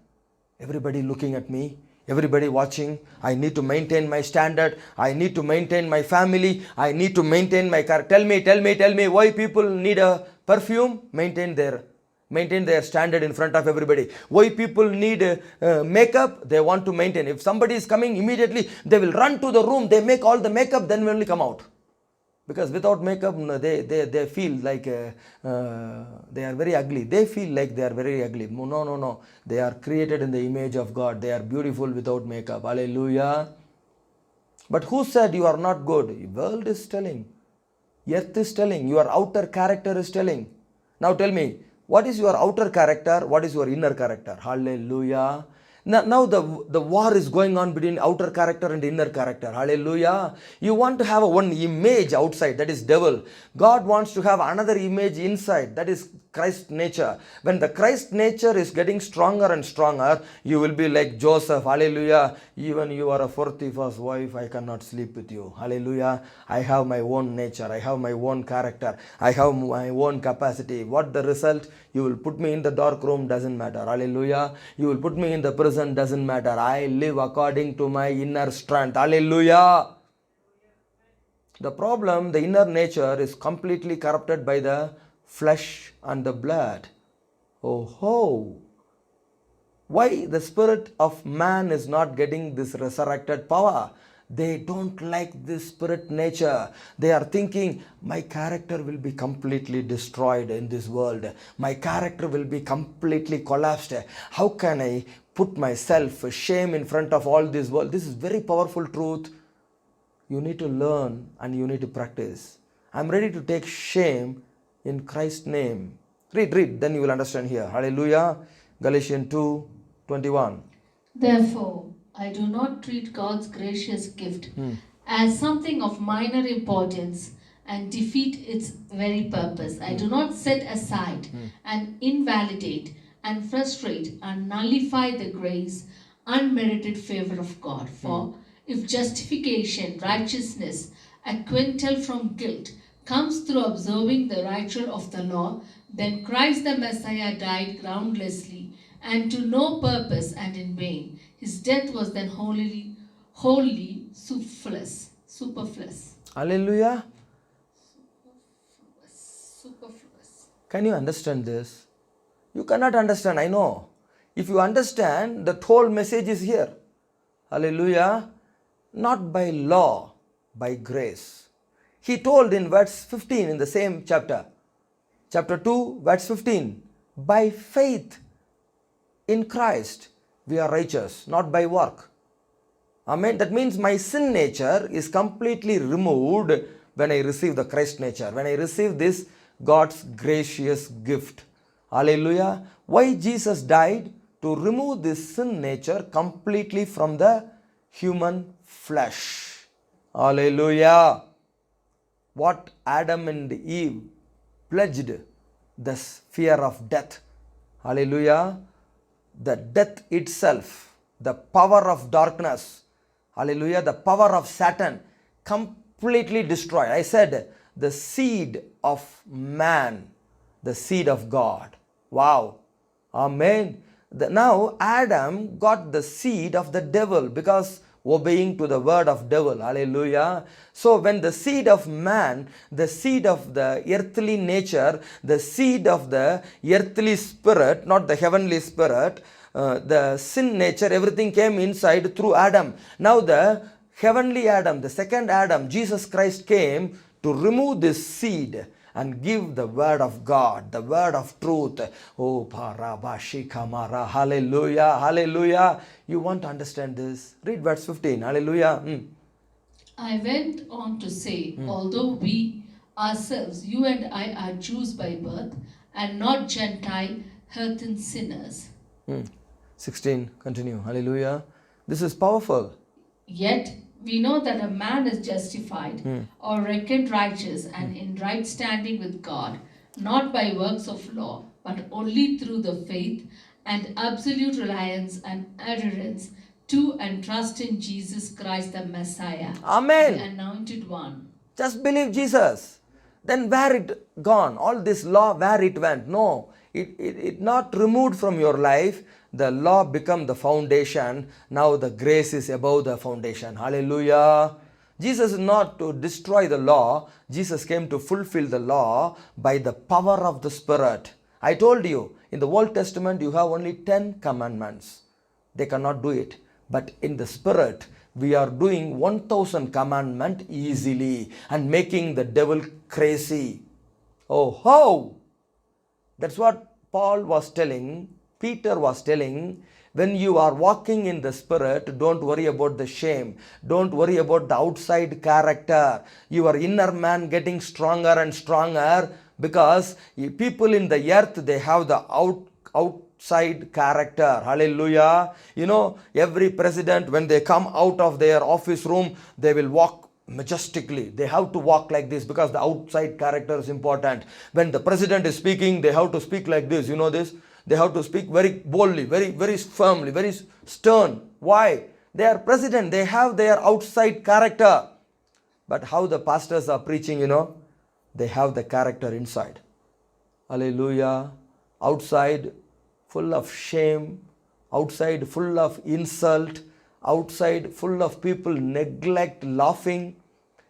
[SPEAKER 1] Everybody looking at me. Everybody watching. I need to maintain my standard. I need to maintain my family. I need to maintain my car. Tell me why people need a perfume? Maintain their standard in front of everybody. Why people need makeup? They want to maintain. If somebody is coming immediately, they will run to the room. They make all the makeup, then only come out. Because without makeup, they feel like they are very ugly. They feel like they are very ugly. No. They are created in the image of God. They are beautiful without makeup. Hallelujah. But who said you are not good? The world is telling. Earth is telling. Your outer character is telling. Now tell me, what is your outer character? What is your inner character? Hallelujah. Now the war is going on between outer character and inner character. Hallelujah. You want to have one image outside, that is devil. God wants to have another image inside, that is Christ nature. When the Christ nature is getting stronger and stronger, you will be like Joseph. Hallelujah. Even you are a Potiphar's wife, I cannot sleep with you. Hallelujah. I have my own nature. I have my own character. I have my own capacity. What the result? You will put me in the dark room, doesn't matter. Hallelujah. You will put me in the prison, doesn't matter. I live according to my inner strength. Hallelujah. The problem, the inner nature is completely corrupted by the flesh and the blood. Oh ho! Why the spirit of man is not getting this resurrected power? They don't like this spirit nature. They are thinking, my character will be completely destroyed in this world. My character will be completely collapsed. How can I put myself shame in front of all this world? This is very powerful truth. You need to learn and you need to practice. I'm ready to take shame in Christ's name. Read, then you will understand here. Hallelujah. Galatians 2:21.
[SPEAKER 2] Therefore, I do not treat God's gracious gift as something of minor importance and defeat its very purpose. I do not set aside and invalidate and frustrate and nullify the grace, unmerited favor of God. For if justification, righteousness, acquittal from guilt comes through observing the ritual of the law, then Christ the Messiah died groundlessly and to no purpose and in vain. His death was then wholly superfluous.
[SPEAKER 1] Hallelujah.
[SPEAKER 2] Superfluous.
[SPEAKER 1] Can you understand this? You cannot understand, I know. If you understand, the whole message is here. Hallelujah. Not by law, by grace. He told in verse 15 in the same chapter. Chapter 2, verse 15. By faith in Christ. we are righteous, not by work. Amen. That means my sin nature is completely removed when I receive the Christ nature, when I receive this God's gracious gift. Hallelujah. Why Jesus died? To remove this sin nature completely from the human flesh. Hallelujah. What Adam and Eve pledged, the fear of death. Hallelujah. The death itself, the power of darkness, hallelujah, the power of Satan completely destroyed. I said the seed of man, the seed of God. Wow. Amen. Now Adam got the seed of the devil because obeying to the word of devil. Hallelujah. So when the seed of man, the seed of the earthly nature, the seed of the earthly spirit, not the heavenly spirit, the sin nature, everything came inside through Adam. Now the heavenly Adam, the second Adam, Jesus Christ came to remove this seed and give the word of God, the word of truth. Oh, Parabashikamara. Hallelujah. Hallelujah. You want to understand this? Read verse 15. Hallelujah.
[SPEAKER 2] I went on to say, although we ourselves, you and I, are Jews by birth and not Gentile, heathen sinners.
[SPEAKER 1] 16. Continue. Hallelujah. This is powerful.
[SPEAKER 2] Yet we know that a man is justified or reckoned righteous and in right standing with God, not by works of law, but only through the faith and absolute reliance and adherence to and trust in Jesus Christ the Messiah,
[SPEAKER 1] Amen.
[SPEAKER 2] the Anointed One.
[SPEAKER 1] Just believe Jesus. Then where it gone? All this law, where it went? No, it not removed from your life. The law become the foundation. Now the grace is above the foundation. Hallelujah. Jesus is not to destroy the law. Jesus came to fulfill the law by the power of the Spirit. I told you, in the Old Testament you have only 10 commandments. They cannot do it. But in the Spirit, we are doing 1000 commandments easily and making the devil crazy. Oh, how? That's what Paul was telling, Peter was telling. When you are walking in the Spirit, don't worry about the shame. Don't worry about the outside character. Your inner man getting stronger and stronger, because people in the earth, they have the outside character. Hallelujah. You know, every president, when they come out of their office room, they will walk majestically. They have to walk like this because the outside character is important. When the president is speaking, they have to speak like this. You know this? They have to speak very boldly, very firmly, very stern. Why? They are president. They have their outside character. But how the pastors are preaching, you know, they have the character inside. Hallelujah. Outside full of shame, outside full of insult, outside full of people neglect, laughing.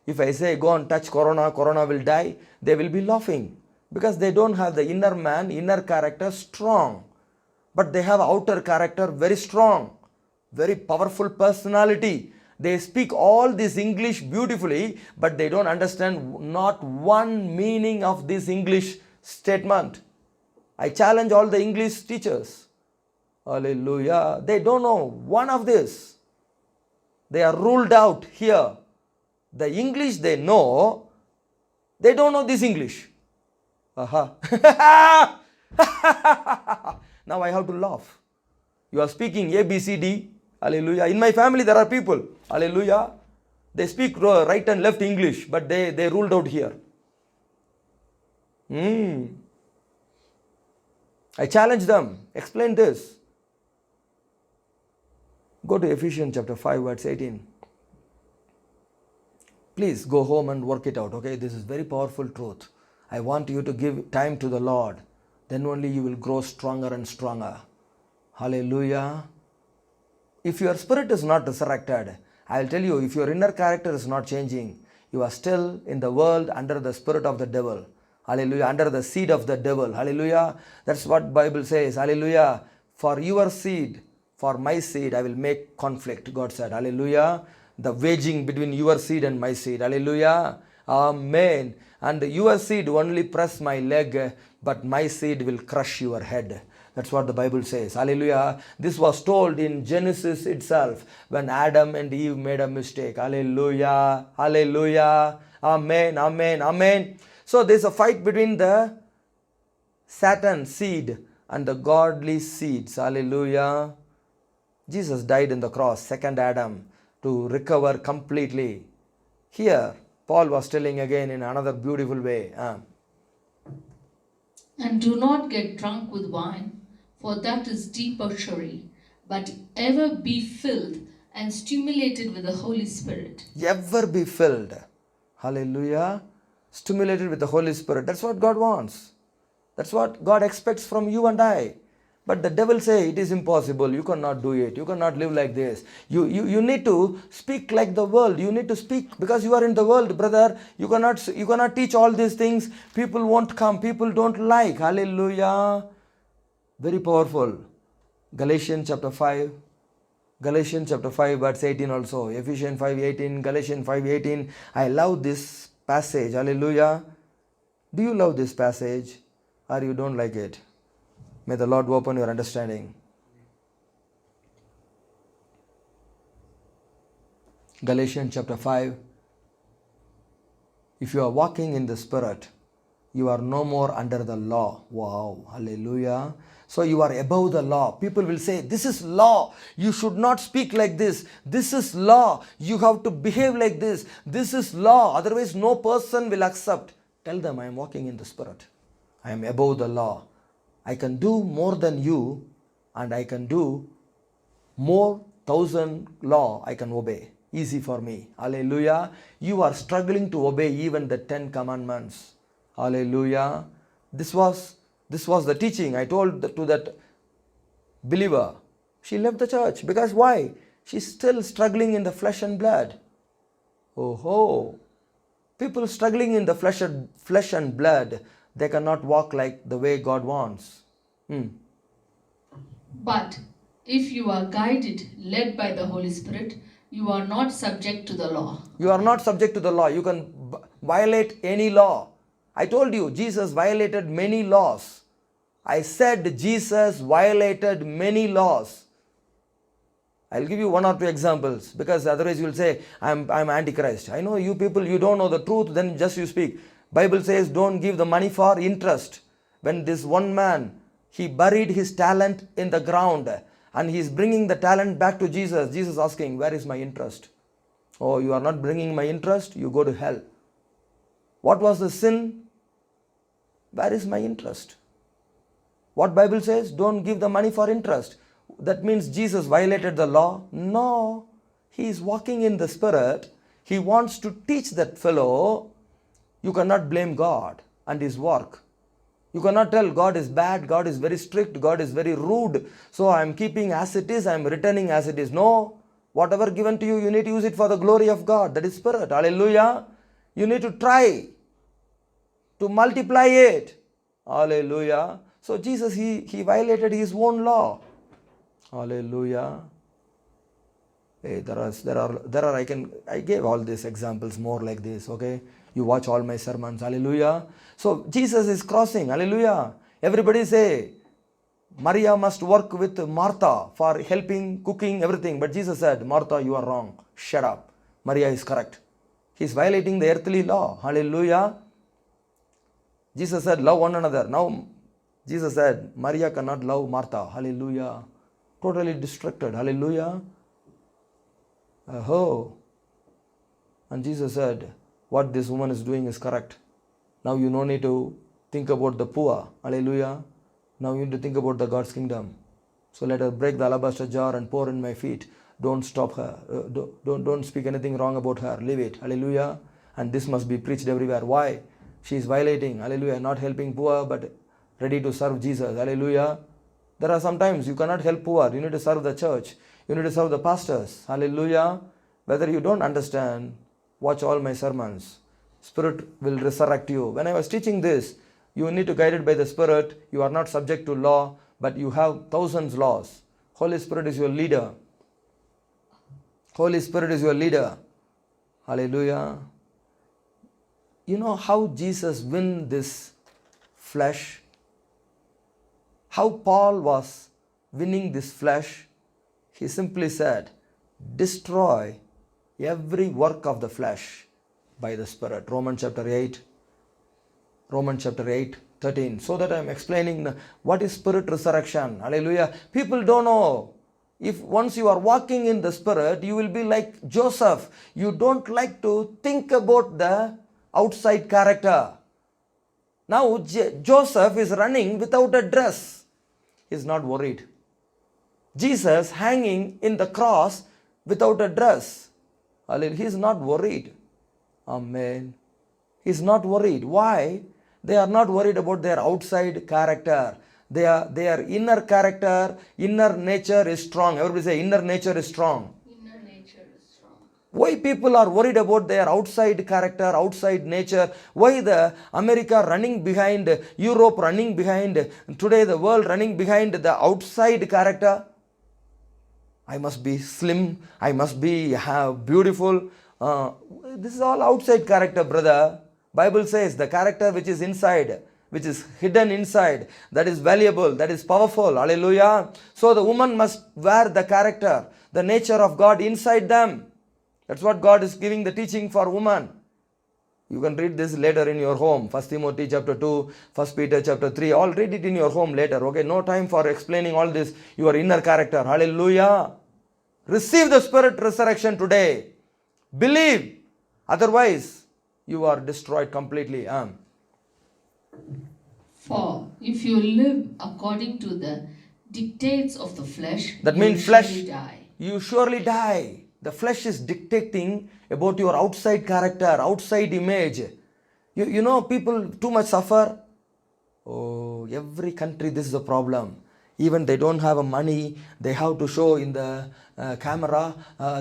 [SPEAKER 1] If I say go and touch Corona, Corona will die, they will be laughing because they don't have the inner man, inner character strong. But they have outer character very strong, very powerful personality. They speak all this English beautifully, but they don't understand not one meaning of this English statement. I challenge all the English teachers. Hallelujah. They don't know one of this. They are ruled out here. The English they know, they don't know this English. Aha. Now I have to laugh. You are speaking A, B, C, D. Hallelujah. In my family there are people. Hallelujah. They speak right and left English, but they ruled out here. I challenge them. Explain this. Go to Ephesians chapter 5 verse 18. Please go home and work it out. Okay, this is very powerful truth. I want you to give time to the Lord. Then only you will grow stronger and stronger. Hallelujah. If your spirit is not resurrected, I will tell you, if your inner character is not changing, you are still in the world under the spirit of the devil. Hallelujah. Under the seed of the devil. Hallelujah. That's what Bible says. Hallelujah. For your seed, for my seed, I will make conflict, God said. Hallelujah. The waging between your seed and my seed. Hallelujah. Amen. And your seed only press my leg, but my seed will crush your head. That's what the Bible says. Hallelujah. This was told in Genesis itself when Adam and Eve made a mistake. Hallelujah. Hallelujah. Amen. Amen. Amen. So there's a fight between the Satan seed and the godly seeds. Hallelujah. Jesus died in the cross, second Adam, to recover completely. Here, Paul was telling again in another beautiful way.
[SPEAKER 2] And do not get drunk with wine, for that is debauchery, but ever be filled and stimulated with the Holy Spirit.
[SPEAKER 1] Ever be filled. Hallelujah. Stimulated with the Holy Spirit. That's what God wants. That's what God expects from you and I. But the devil say it is impossible. You cannot do it. You cannot live like this. You need to speak like the world. You need to speak because you are in the world, brother. You cannot teach all these things. People won't come. People don't like. Hallelujah. Very powerful. Galatians chapter 5. Galatians chapter 5 verse 18 also. Ephesians 5:18. Galatians 5:18. I love this passage. Hallelujah. Do you love this passage or you don't like it? May the Lord open your understanding. Galatians chapter 5. If you are walking in the Spirit, you are no more under the law. Wow, hallelujah. So you are above the law. People will say, this is law. You should not speak like this. This is law. You have to behave like this. This is law. Otherwise, no person will accept. Tell them, I am walking in the Spirit. I am above the law. I can do more than you, and I can do more 1,000 law I can obey. Easy for me. Hallelujah. You are struggling to obey even the 10 commandments. Hallelujah. This was the teaching I told to that believer. She left the church because why? She's still struggling in the flesh and blood. Oh ho. People struggling in the flesh and blood, they cannot walk like the way God wants.
[SPEAKER 2] But if you are guided, led by the Holy Spirit, you are not subject to the law.
[SPEAKER 1] You are not subject to the law. You can violate any law. I told you, Jesus violated many laws. I said Jesus violated many laws. I'll give you one or two examples because otherwise you will say, I'm Antichrist. I know you people, you don't know the truth, then just you speak. Bible says don't give the money for interest. When this one man, he buried his talent in the ground and he is bringing the talent back to Jesus. Jesus asking, where is my interest? Oh, you are not bringing my interest, you go to hell. What was the sin? Where is my interest? What Bible says? Don't give the money for interest. That means Jesus violated the law? No. He is walking in the Spirit. He wants to teach that fellow. You cannot blame God and His work. You cannot tell God is bad, God is very strict, God is very rude. So I am keeping as it is, I am returning as it is. No. Whatever given to you, you need to use it for the glory of God. That is Spirit. Hallelujah. You need to try to multiply it. Hallelujah. So Jesus, he violated His own law. Hallelujah. Hey, I gave all these examples more like this, okay? You watch all my sermons, hallelujah. So Jesus is crossing, hallelujah. Everybody say, Maria must work with Martha for helping, cooking, everything. But Jesus said, Martha, you are wrong. Shut up. Maria is correct. He is violating the earthly law, hallelujah. Jesus said, love one another. Now, Jesus said, Maria cannot love Martha, hallelujah. Totally distracted, hallelujah. Oh. And Jesus said, what this woman is doing is correct. Now you no need to think about the poor, hallelujah. Now you need to think about the God's kingdom. So let her break the alabaster jar and pour in my feet. Don't stop her. Don't speak anything wrong about her. Leave it, hallelujah. And this must be preached everywhere. Why? She is violating, hallelujah, not helping poor but ready to serve Jesus, hallelujah. There are some times you cannot help poor. You need to serve the church. You need to serve the pastors. Hallelujah. Whether you don't understand, watch all my sermons. Spirit will resurrect you. When I was teaching this, you need to guide it by the Spirit. You are not subject to law, but you have thousands laws. Holy Spirit is your leader. Holy Spirit is your leader. Hallelujah. You know how Jesus win this flesh? how Paul was winning this flesh? He simply said, destroy every work of the flesh by the Spirit. Romans chapter 8, 13. So that I am explaining what is spirit resurrection. Hallelujah. People don't know. If once you are walking in the Spirit, you will be like Joseph. You don't like to think about the outside character. Now Joseph is running without a dress. He is not worried. Jesus hanging in the cross without a dress. Hallelujah. He is not worried. Amen. He is not worried. Why? They are not worried about their outside character. Their inner character, inner nature is strong. Everybody say inner nature is strong.
[SPEAKER 2] Inner nature is strong.
[SPEAKER 1] Why people are worried about their outside character, outside nature? Why the America running behind, Europe running behind, today the world running behind the outside character? I must be slim, I must be beautiful. This is all outside character, brother. Bible says the character which is inside, which is hidden inside, that is valuable, that is powerful. Hallelujah. So the woman must wear the character, the nature of God inside them. That's what God is giving the teaching for woman. You can read this later in your home. 1 Timothy chapter 2, 1 Peter chapter 3. All read it in your home later. Okay, no time for explaining all this. Your inner character. Hallelujah. Receive the Spirit resurrection today. Believe. Otherwise, you are destroyed completely.
[SPEAKER 2] For if you live according to the dictates of the flesh,
[SPEAKER 1] That
[SPEAKER 2] you
[SPEAKER 1] means
[SPEAKER 2] will
[SPEAKER 1] flesh.
[SPEAKER 2] surely die.
[SPEAKER 1] You surely die. The flesh is dictating about your outside character, outside image. You know, people too much suffer. Oh, every country this is a problem. Even they don't have a money, they have to show in the camera.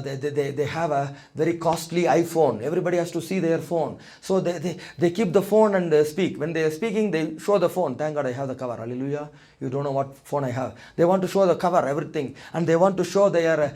[SPEAKER 1] They have a very costly iPhone. Everybody has to see their phone. So they keep the phone and speak. When they are speaking, they show the phone. Thank God I have the cover. Hallelujah. You don't know what phone I have. They want to show the cover, everything. And they want to show their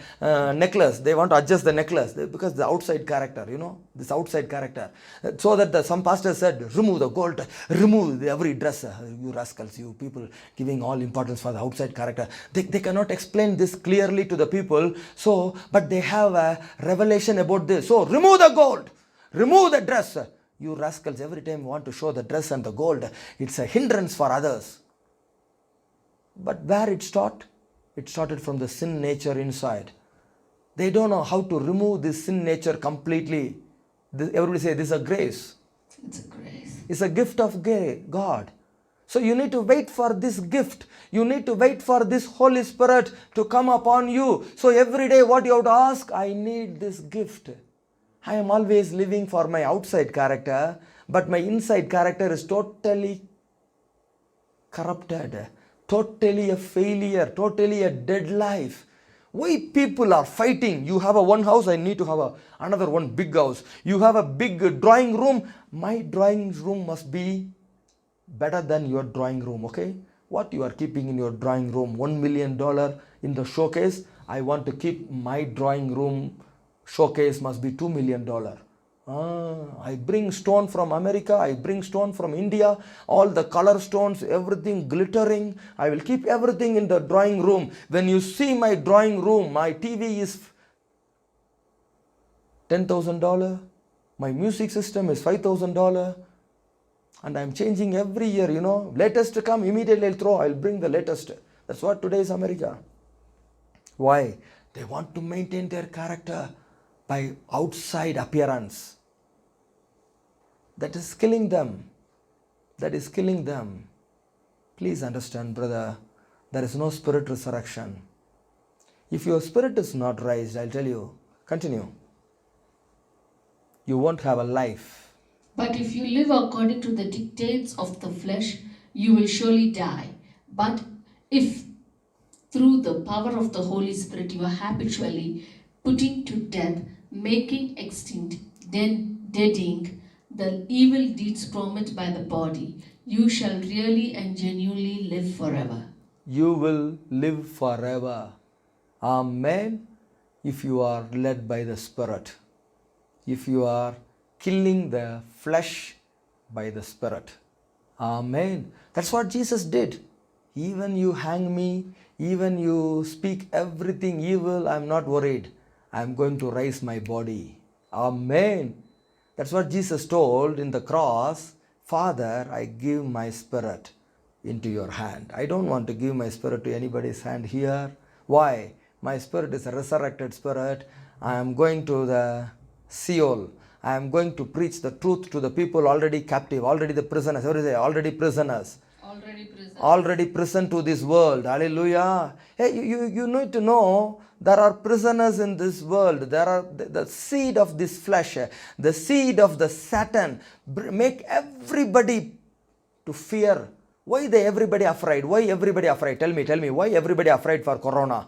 [SPEAKER 1] necklace. They want to adjust the necklace because the outside character, you know, this outside character. So that some pastor said, remove the gold, remove every dress. You rascals, you people giving all importance for the outside character. They cannot explain this clearly to the people. So, but they have a revelation about this. So, remove the gold, remove the dress. You rascals, every time you want to show the dress and the gold, it's a hindrance for others. But where it started? It started from the sin nature inside. They don't know how to remove this sin nature completely. Everybody say this is a grace.
[SPEAKER 2] It's a grace.
[SPEAKER 1] It's a gift of God. So you need to wait for this gift. You need to wait for this Holy Spirit to come upon you. So every day what you have to ask, I need this gift. I am always living for my outside character, but my inside character is totally corrupted, totally a failure, totally a dead life. Why people are fighting? You have a one house, I need to have another one big house. You have a big drawing room, my drawing room must be better than your drawing room, okay? What you are keeping in your drawing room, $1 million in the showcase, I want to keep my drawing room showcase must be $2 million. I bring stone from America, I bring stone from India, all the color stones, everything glittering. I will keep everything in the drawing room. When you see my drawing room, my TV is $10,000, my music system is $5,000, and I'm changing every year, you know. Latest to come, immediately I'll bring the latest. That's what today is America. Why? They want to maintain their character by outside appearance. That is killing them. That is killing them. Please understand, brother, there is no spirit resurrection. If your spirit is not raised, I'll tell you, continue. You won't have a life.
[SPEAKER 2] But if you live according to the dictates of the flesh, you will surely die. But if through the power of the Holy Spirit you are habitually putting to death, making extinct, deadening the evil deeds promised by the body, you shall really and genuinely live forever.
[SPEAKER 1] You will live forever. Amen. If you are led by the Spirit. If you are killing the flesh by the Spirit. Amen. That's what Jesus did. even you hang me, even you speak everything evil, I'm not worried. I'm going to raise my body. Amen. That's what Jesus told in the cross. Father, I give my spirit into your hand. I don't want to give my spirit to anybody's hand here. Why? My spirit is a resurrected spirit. I am going to the Sheol. I am going to preach the truth to the people already captive, already the prisoners. What is it? Already prisoners. Already prison to this world. Hallelujah. Hey, you need to know there are prisoners in this world. There are the seed of this flesh, the seed of the Satan. Make everybody to fear. Why everybody afraid? Why everybody afraid? Tell me, why everybody afraid for corona?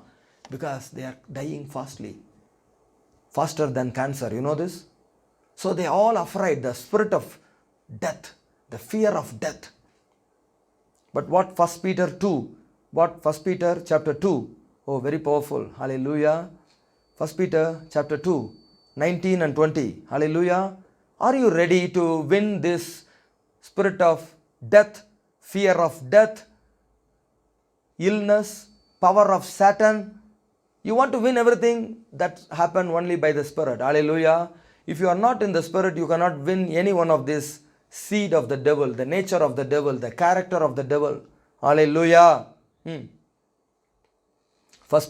[SPEAKER 1] Because they are dying fastly. Faster than cancer. You know this? So they are all afraid. The spirit of death, the fear of death. But what 1 Peter 2? What 1 Peter chapter 2? Oh, very powerful. Hallelujah. 1 Peter chapter 2, 19 and 20. Hallelujah. Are you ready to win this spirit of death, fear of death, illness, power of Satan? You want to win everything? That happen only by the Spirit. Hallelujah. If you are not in the Spirit, you cannot win any one of this seed of the devil, the nature of the devil, the character of the devil. Hallelujah. 1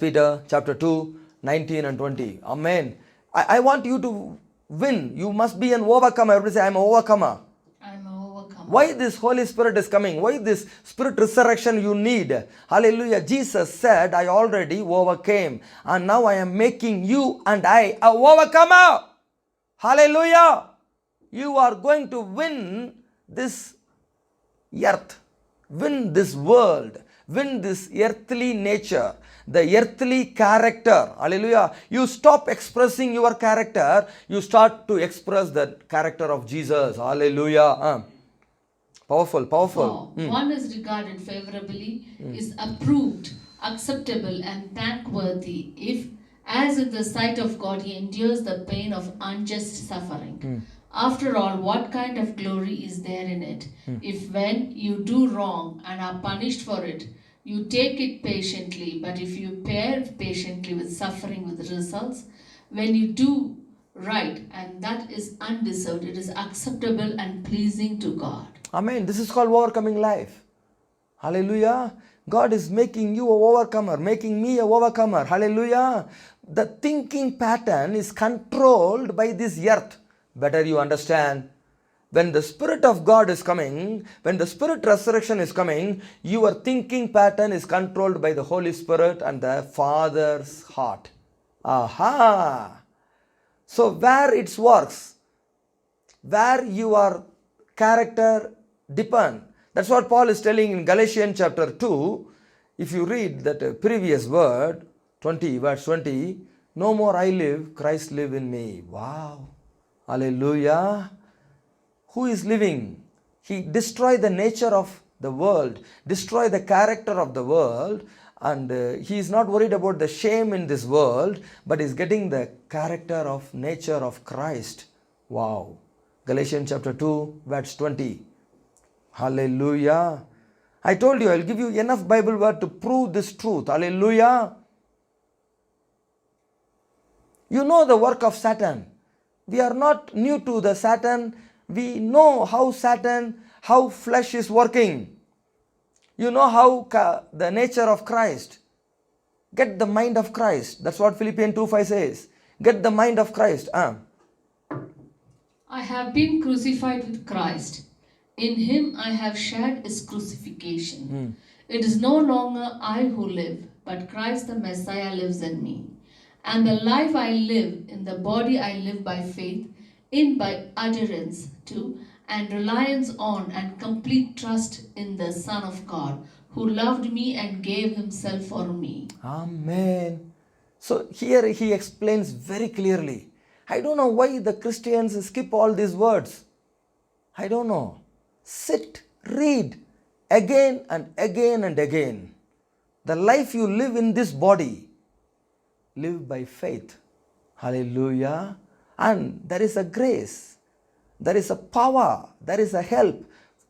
[SPEAKER 1] Peter chapter 2, 19 and 20. Amen. I want you to win. You must be an overcomer. Everybody say, I'm an overcomer.
[SPEAKER 2] I'm an overcomer.
[SPEAKER 1] Why this Holy Spirit is coming? Why this Spirit resurrection you need? Hallelujah. Jesus said, I already overcame. And now I am making you and I a overcomer. Hallelujah. You are going to win this earth, win this world, win this earthly nature, the earthly character. Hallelujah. You stop expressing your character, you start to express the character of Jesus. Hallelujah. Powerful.
[SPEAKER 2] One is regarded favorably, is approved, acceptable, and thankworthy if, as in the sight of God, he endures the pain of unjust suffering. After all, what kind of glory is there in it? If when you do wrong and are punished for it, you take it patiently, but if you bear patiently with suffering with results, when you do right, and that is undeserved, it is acceptable and pleasing to God.
[SPEAKER 1] Amen. This is called overcoming life. Hallelujah. God is making you an overcomer, making me an overcomer. Hallelujah. The thinking pattern is controlled by this earth. Better you understand. When the Spirit of God is coming, when the Spirit resurrection is coming, your thinking pattern is controlled by the Holy Spirit and the Father's heart. Aha! So where it works, where your character depend. That's what Paul is telling in Galatians chapter 2. If you read that previous word, 20, verse 20, no more I live, Christ live in me. Wow. Hallelujah. Who is living? He destroyed the nature of the world, destroy the character of the world, and he is not worried about the shame in this world, but is getting the character of nature of Christ. Wow. Galatians chapter 2, verse 20. Hallelujah. I told you, I'll give you enough Bible word to prove this truth. Hallelujah. You know the work of Satan. We are not new to the Satan. We know how Satan, how flesh is working. You know how the nature of Christ. Get the mind of Christ. That's what Philippians 2:5 says. Get the mind of Christ.
[SPEAKER 2] I have been crucified with Christ. In him I have shared his crucifixion. It is no longer I who live, but Christ the Messiah lives in me. And the life I live in the body I live by faith, by adherence to and reliance on and complete trust in the Son of God, who loved me and gave himself for me.
[SPEAKER 1] Amen. So here he explains very clearly. I don't know why the Christians skip all these words. I don't know. Sit, read again and again and again. The life you live in this body, live by faith. Hallelujah. And there is a grace, there is a power, there is a help.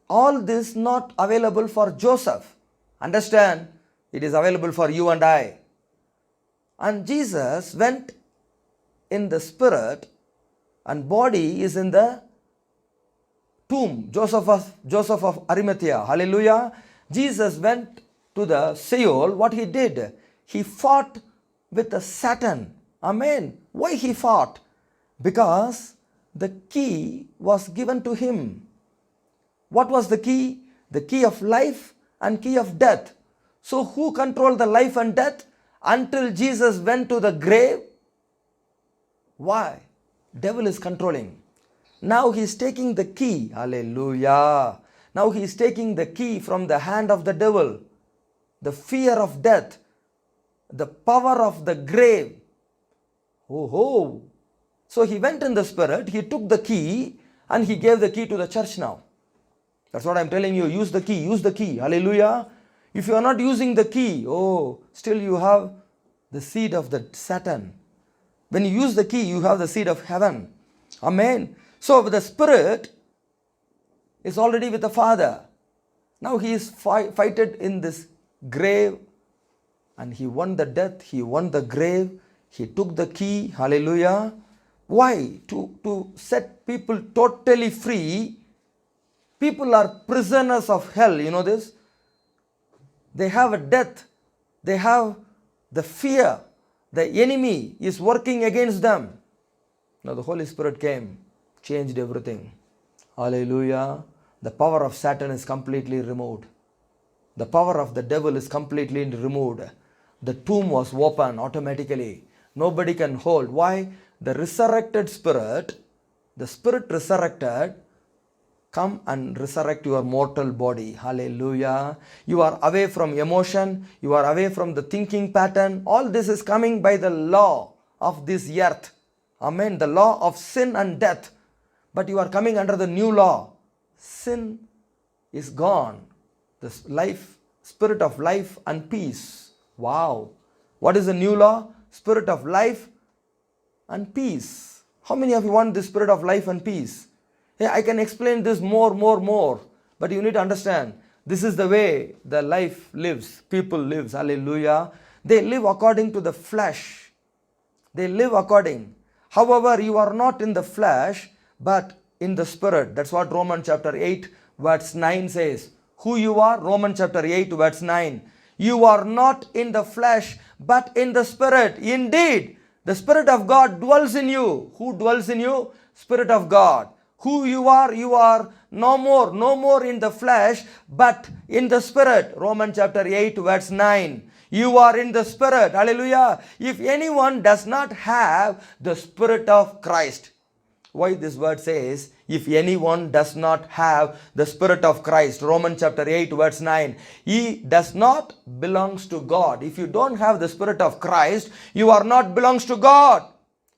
[SPEAKER 1] All this not available for Joseph. Understand? It is available for you and I. And Jesus went in the spirit and body is in the tomb. Joseph of Arimathea. Hallelujah. Jesus went to the Sheol. What he did? He fought with the Satan. Amen. Why he fought? Because the key was given to him. What was the key? The key of life and key of death. So who controlled the life and death? Until Jesus went to the grave. Why? Devil is controlling. Now he is taking the key. Hallelujah. Now he is taking the key from the hand of the devil. The fear of death. The power of the grave. Oh. So he went in the spirit. He took the key and he gave the key to the church now. That's what I'm telling you. Use the key. Use the key. Hallelujah. If you are not using the key, still you have the seed of the Satan. When you use the key, you have the seed of heaven. Amen. So the spirit is already with the Father. Now he is fighted in this grave and he won the death. He won the grave. He took the key. Hallelujah. Why? To set people totally free. People are prisoners of hell. You know this? They have a death. They have the fear. The enemy is working against them. Now the Holy Spirit came, changed everything. Hallelujah. The power of Satan is completely removed. The power of the devil is completely removed. The tomb was open automatically. Nobody can hold. Why? The resurrected spirit, the spirit resurrected, come and resurrect your mortal body. Hallelujah. You are away from emotion. You are away from the thinking pattern. All this is coming by the law of this earth. Amen. The law of sin and death. But you are coming under the new law. Sin is gone. The life, spirit of life and peace. Wow. What is the new law? Spirit of life and peace. How many of you want this spirit of life and peace? Hey, I can explain this more. But you need to understand, this is the way the life lives. People lives. Hallelujah. They live according to the flesh. They live according. However, you are not in the flesh, but in the spirit. That's what Romans chapter 8 verse 9 says. Who you are? Romans chapter 8 verse 9. You are not in the flesh, but in the spirit. Indeed, the Spirit of God dwells in you. Who dwells in you? Spirit of God. Who you are no more in the flesh, but in the spirit. Romans chapter 8 verse 9. You are in the spirit. Hallelujah. If anyone does not have the Spirit of Christ. Why this word says, if anyone does not have the Spirit of Christ. Romans chapter 8 verse 9. He does not belongs to God. If you don't have the Spirit of Christ, you are not belongs to God.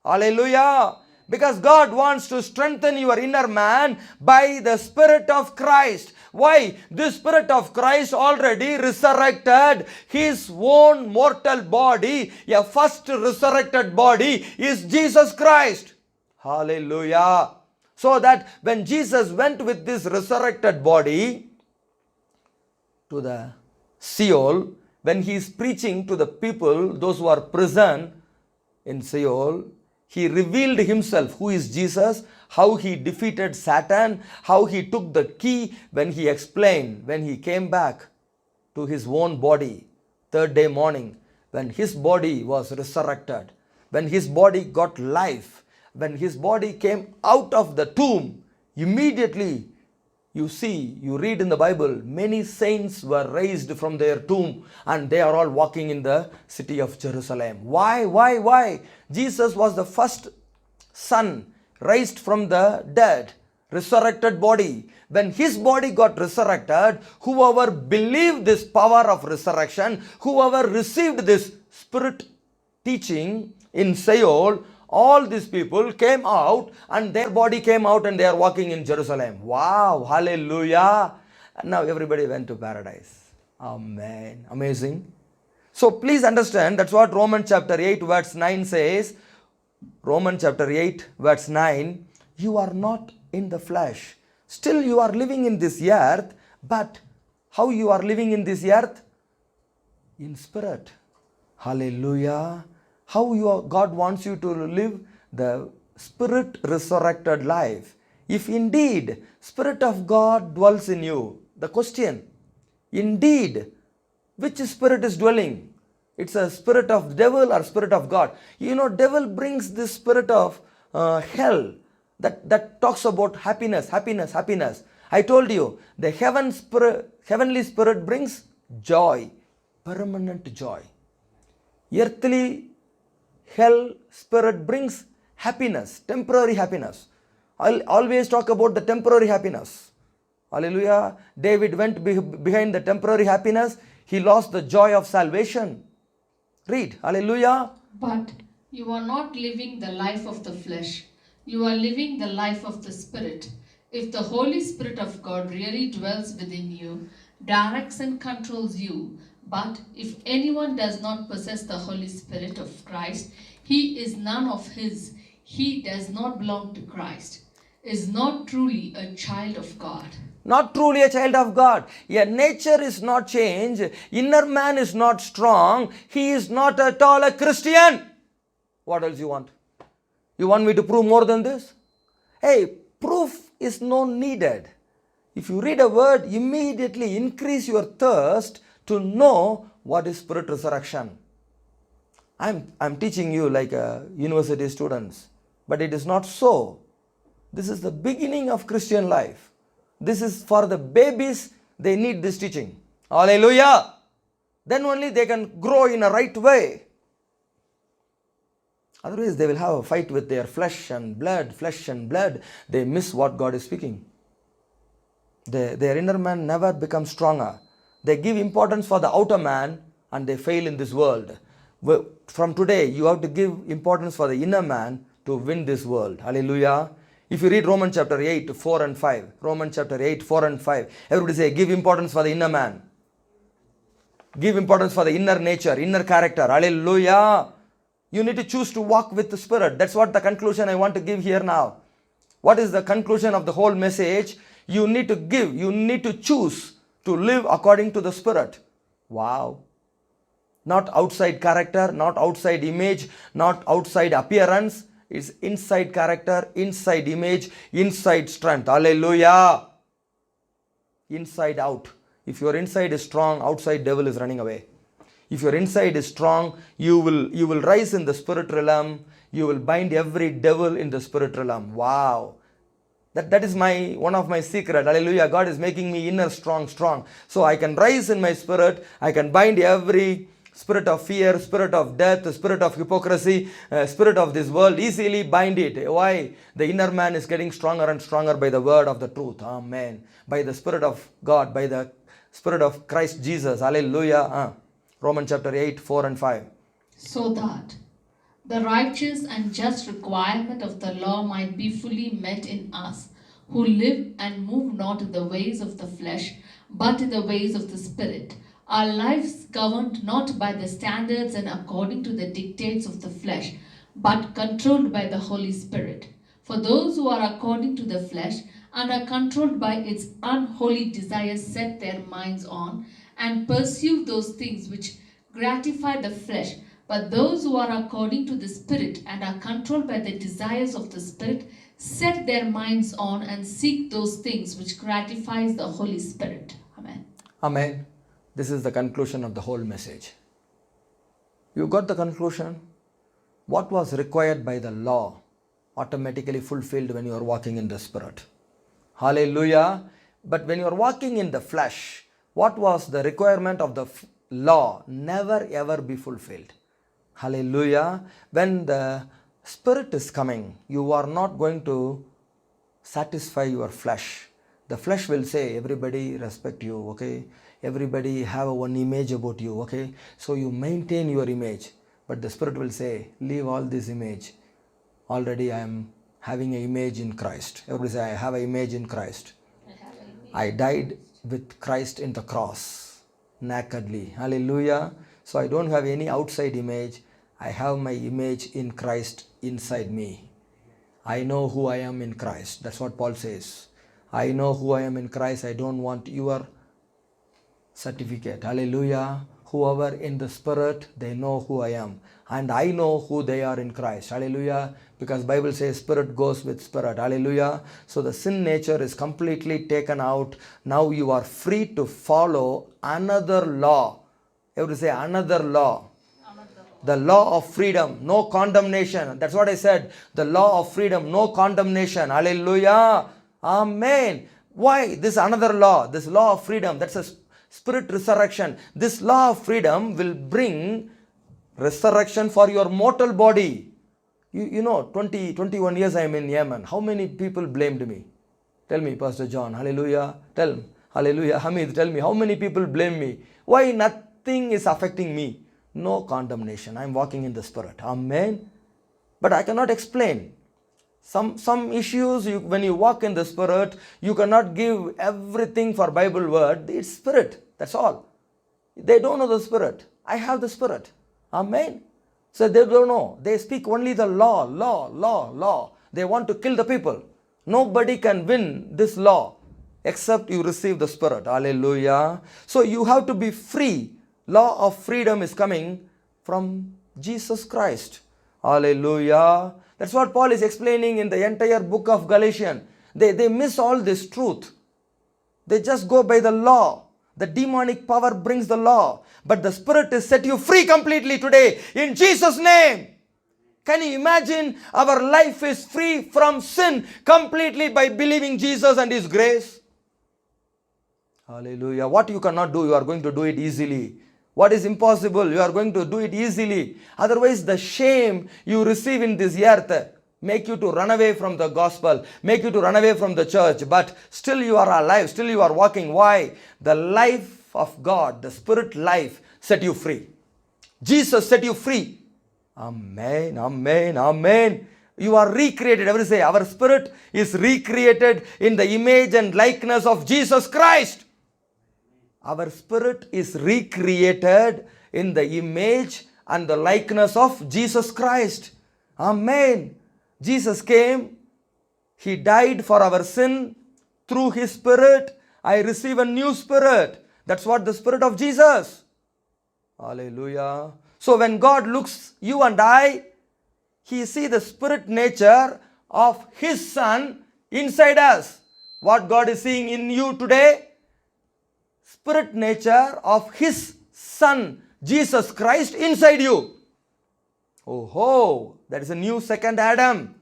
[SPEAKER 1] Hallelujah. Because God wants to strengthen your inner man by the Spirit of Christ. Why? The Spirit of Christ already resurrected his own mortal body. A first resurrected body is Jesus Christ. Hallelujah. So that when Jesus went with this resurrected body to the Sheol, when he is preaching to the people, those who are prisoned in Sheol, he revealed himself, who is Jesus, how he defeated Satan, how he took the key when he explained, when he came back to his own body, third day morning, when his body was resurrected, when his body got life, when his body came out of the tomb, immediately you read in the Bible, many saints were raised from their tomb and they are all walking in the city of Jerusalem. Why? Jesus was the first son raised from the dead, resurrected body. When his body got resurrected, whoever believed this power of resurrection, whoever received this spirit teaching in Sheol, all these people came out and their body came out and they are walking in Jerusalem. Wow, hallelujah. And now everybody went to paradise. Amen. Amazing. So please understand, that's what Romans chapter 8 verse 9 says. Romans chapter 8 verse 9. You are not in the flesh. Still you are living in this earth, but how you are living in this earth? in spirit. Hallelujah. How God wants you to live the spirit resurrected life. If indeed Spirit of God dwells in you, the question, indeed, which spirit is dwelling? It's a spirit of devil or spirit of God. You know, devil brings this spirit of hell that talks about happiness, happiness, happiness. I told you, the heavenly spirit brings joy, permanent joy. Earthly hell spirit brings happiness, temporary happiness. I'll always talk about the temporary happiness. Hallelujah. David went behind the temporary happiness. He lost the joy of salvation. Read. Hallelujah.
[SPEAKER 2] But you are not living the life of the flesh. You are living the life of the Spirit. If the Holy Spirit of God really dwells within you, directs and controls you, but if anyone does not possess the Holy Spirit of Christ, he is none of his. He does not belong to Christ, is not truly a child of God.
[SPEAKER 1] Not truly a child of God. Your nature is not changed. Inner man is not strong. He is not at all a Christian. What else you want? You want me to prove more than this? Hey, proof is no needed. If you read a word, immediately increase your thirst to know what is spirit resurrection. I'm teaching you like university students, but it is not so. This is the beginning of Christian life. This is for the babies. They need this teaching. Hallelujah. Then only they can grow in a right way. Otherwise, they will have a fight with their flesh and blood, flesh and blood. They miss what God is speaking. Their inner man never becomes stronger. They give importance for the outer man and they fail in this world. From today, you have to give importance for the inner man to win this world. Hallelujah. If you read Romans chapter 8, 4 and 5. Romans chapter 8, 4 and 5. Everybody say, give importance for the inner man. Give importance for the inner nature, inner character. Hallelujah. You need to choose to walk with the Spirit. That's what the conclusion I want to give here now. What is the conclusion of the whole message? You need to give, you need to choose to live according to the Spirit. Wow. Not outside character, not outside image, not outside appearance. It's inside character, inside image, inside strength. Hallelujah. Inside out. If your inside is strong, outside devil is running away. If your inside is strong, you will rise in the spirit realm. You will bind every devil in the spirit realm. Wow. That is one of my secret. Hallelujah. God is making me inner strong. So I can rise in my spirit. I can bind every spirit of fear, spirit of death, spirit of hypocrisy, spirit of this world. Easily bind it. Why? The inner man is getting stronger and stronger by the word of the truth. Amen. By the Spirit of God, by the Spirit of Christ Jesus. Hallelujah. Romans chapter 8, 4 and 5.
[SPEAKER 2] So that the righteous and just requirement of the law might be fully met in us, who live and move not in the ways of the flesh, but in the ways of the Spirit. Our lives governed not by the standards and according to the dictates of the flesh, but controlled by the Holy Spirit. For those who are according to the flesh and are controlled by its unholy desires set their minds on and pursue those things which gratify the flesh. But those who are according to the Spirit and are controlled by the desires of the Spirit set their minds on and seek those things which gratifies the Holy Spirit. Amen.
[SPEAKER 1] Amen. This is the conclusion of the whole message. You got the conclusion? What was required by the law automatically fulfilled when you are walking in the Spirit. Hallelujah. But when you are walking in the flesh, what was the requirement of the law? Never ever be fulfilled. Hallelujah. When the Spirit is coming, you are not going to satisfy your flesh. The flesh will say, everybody respect you, okay? Everybody have one image about you, okay? So you maintain your image. But the Spirit will say, leave all this image. Already I am having an image in Christ. Everybody say, I have an image in Christ. I died with Christ in the cross, nakedly. Hallelujah. So I don't have any outside image. I have my image in Christ inside me. I know who I am in Christ. That's what Paul says. I know who I am in Christ. I don't want your certificate. Hallelujah. whoever in the Spirit, they know who I am. And I know who they are in Christ. Hallelujah. Because Bible says Spirit goes with Spirit. Hallelujah. So the sin nature is completely taken out. Now you are free to follow another law. Everybody say another law. The law of freedom, no condemnation. That's what I said. The law of freedom, no condemnation. Hallelujah. Amen. Why? This another law, this law of freedom, that's a spirit resurrection. This law of freedom will bring resurrection for your mortal body. You know, 21 years I am in Yemen. How many people blamed me? Tell me, Pastor John. Hallelujah. Tell me. Hallelujah. Hamid, tell me, how many people blame me? Why nothing is affecting me? No condemnation. I am walking in the Spirit. Amen. But I cannot explain. Some issues, when you walk in the Spirit, you cannot give everything for Bible word. It's Spirit. That's all. They don't know the Spirit. I have the Spirit. Amen. So they don't know. They speak only the law. They want to kill the people. Nobody can win this law except you receive the Spirit. Hallelujah. So you have to be free. Law of freedom is coming from Jesus Christ. Hallelujah. That's what Paul is explaining in the entire book of Galatians. They miss all this truth. They just go by the law. The demonic power brings the law. But the Spirit has set you free completely today in Jesus' name. Can you imagine our life is free from sin completely by believing Jesus and His grace? Hallelujah. What you cannot do, you are going to do it easily. What is impossible, you are going to do it easily. Otherwise, the shame you receive in this earth make you to run away from the gospel, make you to run away from the church. But still you are alive, still you are walking. Why? The life of God, the Spirit life set you free. Jesus set you free. Amen, amen, amen. You are recreated. Everybody say, our spirit is recreated in the image and likeness of Jesus Christ. Our spirit is recreated in the image and the likeness of Jesus Christ. Amen. Jesus came. He died for our sin. Through His Spirit, I receive a new spirit. That's what the Spirit of Jesus. Hallelujah. So when God looks you and I, He sees the spirit nature of His Son inside us. What God is seeing in you today? Spirit nature of His Son, Jesus Christ, inside you. Oh, that is a new second Adam.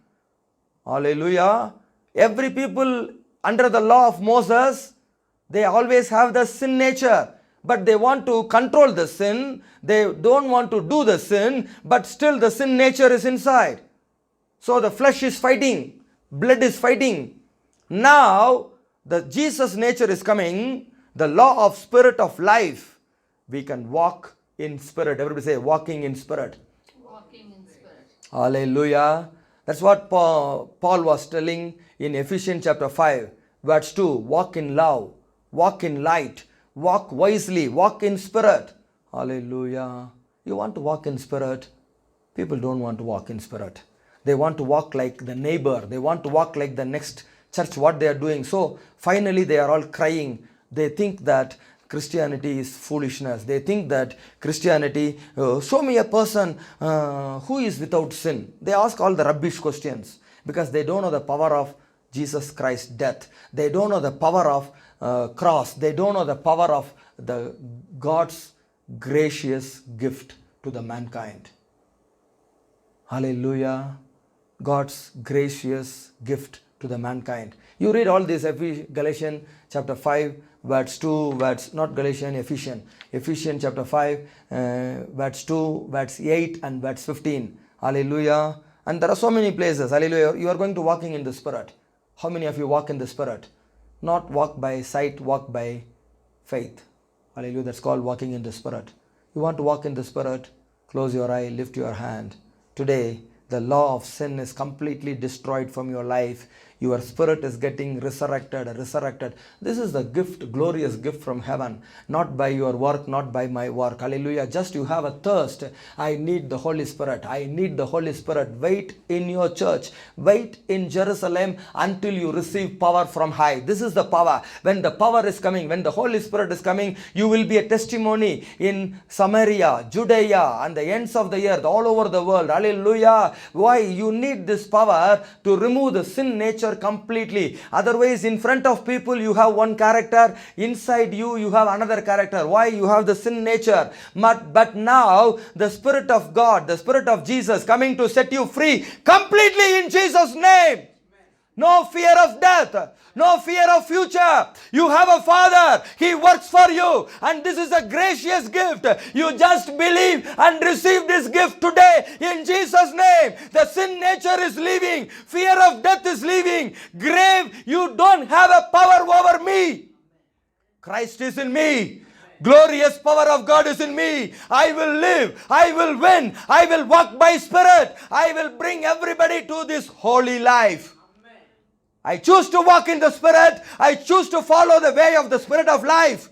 [SPEAKER 1] Hallelujah. Every people under the law of Moses, they always have the sin nature. But they want to control the sin. They don't want to do the sin. But still the sin nature is inside. So the flesh is fighting. Blood is fighting. Now the Jesus nature is coming. The law of spirit of life. We can walk in spirit. Everybody say, walking in spirit.
[SPEAKER 2] Walking in Spirit.
[SPEAKER 1] Hallelujah. That's what Paul was telling in Ephesians chapter 5, verse 2. Walk in love. Walk in light. Walk wisely. Walk in spirit. Hallelujah. You want to walk in spirit? People don't want to walk in spirit. They want to walk like the neighbor. They want to walk like the next church, what they are doing. So finally they are all crying. They think that Christianity is foolishness. They think that Christianity, show me a person who is without sin. They ask all the rubbish questions because they don't know the power of Jesus Christ's death. They don't know the power of cross. They don't know the power of the God's gracious gift to the mankind. Hallelujah. God's gracious gift to the mankind. You read all this, Galatians chapter 5, verse 2, not Galatians, Ephesians chapter 5, verse 2, verse 8 and verse 15. Hallelujah. And there are so many places. Hallelujah. You are going to walking in the Spirit. How many of you walk in the Spirit? Not walk by sight, walk by faith. Hallelujah. That's called walking in the Spirit. You want to walk in the Spirit? Close your eye, lift your hand. Today, the law of sin is completely destroyed from your life. Your spirit is getting resurrected. This is the gift, glorious gift from heaven. Not by your work, not by my work. Hallelujah. Just you have a thirst. I need the Holy Spirit. I need the Holy Spirit. Wait in your church. Wait in Jerusalem until you receive power from high. This is the power. When the power is coming, when the Holy Spirit is coming, you will be a testimony in Samaria, Judea, and the ends of the earth, all over the world. Hallelujah. Why? You need this power to remove the sin nature completely. Otherwise, in front of people, you have one character. Inside you, you have another character. Why? You have the sin nature. But now, the Spirit of God, the Spirit of Jesus coming to set you free completely in Jesus' name. No fear of death. No fear of future. You have a Father. He works for you. And this is a gracious gift. You just believe and receive this gift today in Jesus' name. The sin nature is leaving. Fear of death is leaving. Grave, you don't have a power over me. Christ is in me. Glorious power of God is in me. I will live. I will win. I will walk by Spirit. I will bring everybody to this holy life. I choose to walk in the Spirit. I choose to follow the way of the Spirit of life.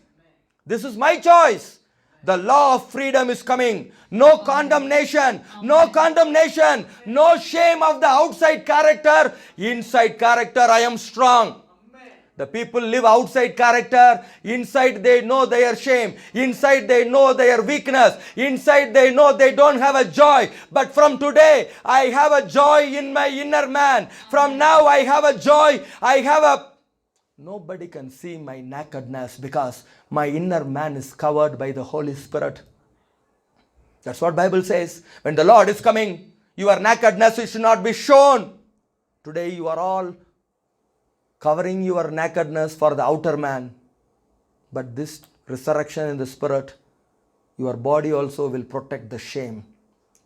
[SPEAKER 1] This is my choice. The law of freedom is coming. No condemnation. No condemnation. No shame of the outside character. Inside character, I am strong. The people live outside character. Inside they know their shame. Inside they know their weakness. Inside they know they don't have a joy. But from today, I have a joy in my inner man. From now, I have a joy. Nobody can see my nakedness because my inner man is covered by the Holy Spirit. That's what Bible says. When the Lord is coming, your nakedness should not be shown. Today, you are all covering your nakedness for the outer man. But this resurrection in the Spirit, your body also will protect the shame.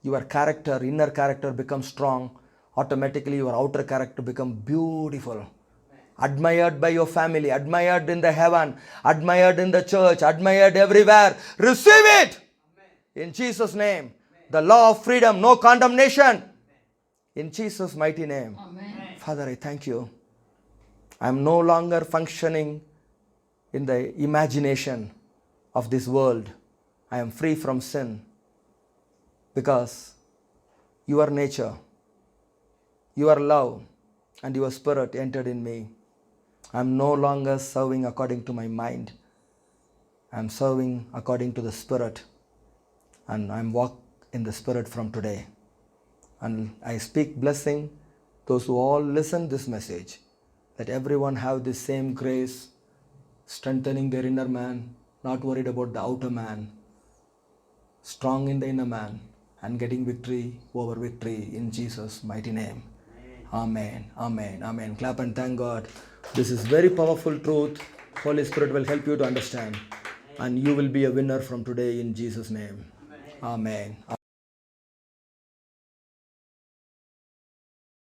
[SPEAKER 1] Your character, inner character becomes strong. Automatically your outer character becomes beautiful. Admired by your family, admired in the heaven, admired in the church, admired everywhere. Receive it! In Jesus' name. The law of freedom, no condemnation. In Jesus' mighty name.
[SPEAKER 2] Amen.
[SPEAKER 1] Father, I thank you. I am no longer functioning in the imagination of this world. I am free from sin because your nature, your love, and your Spirit entered in me. I am no longer serving according to my mind. I am serving according to the Spirit, and I am walk in the Spirit from today. And I speak blessing those who all listen this message. That everyone have the same grace, strengthening their inner man, not worried about the outer man, strong in the inner man, and getting victory over victory in Jesus' mighty name. Amen. Amen. Amen. Clap and thank God. This is very powerful truth. Holy Spirit will help you to understand. And you will be a winner from today in Jesus' name. Amen.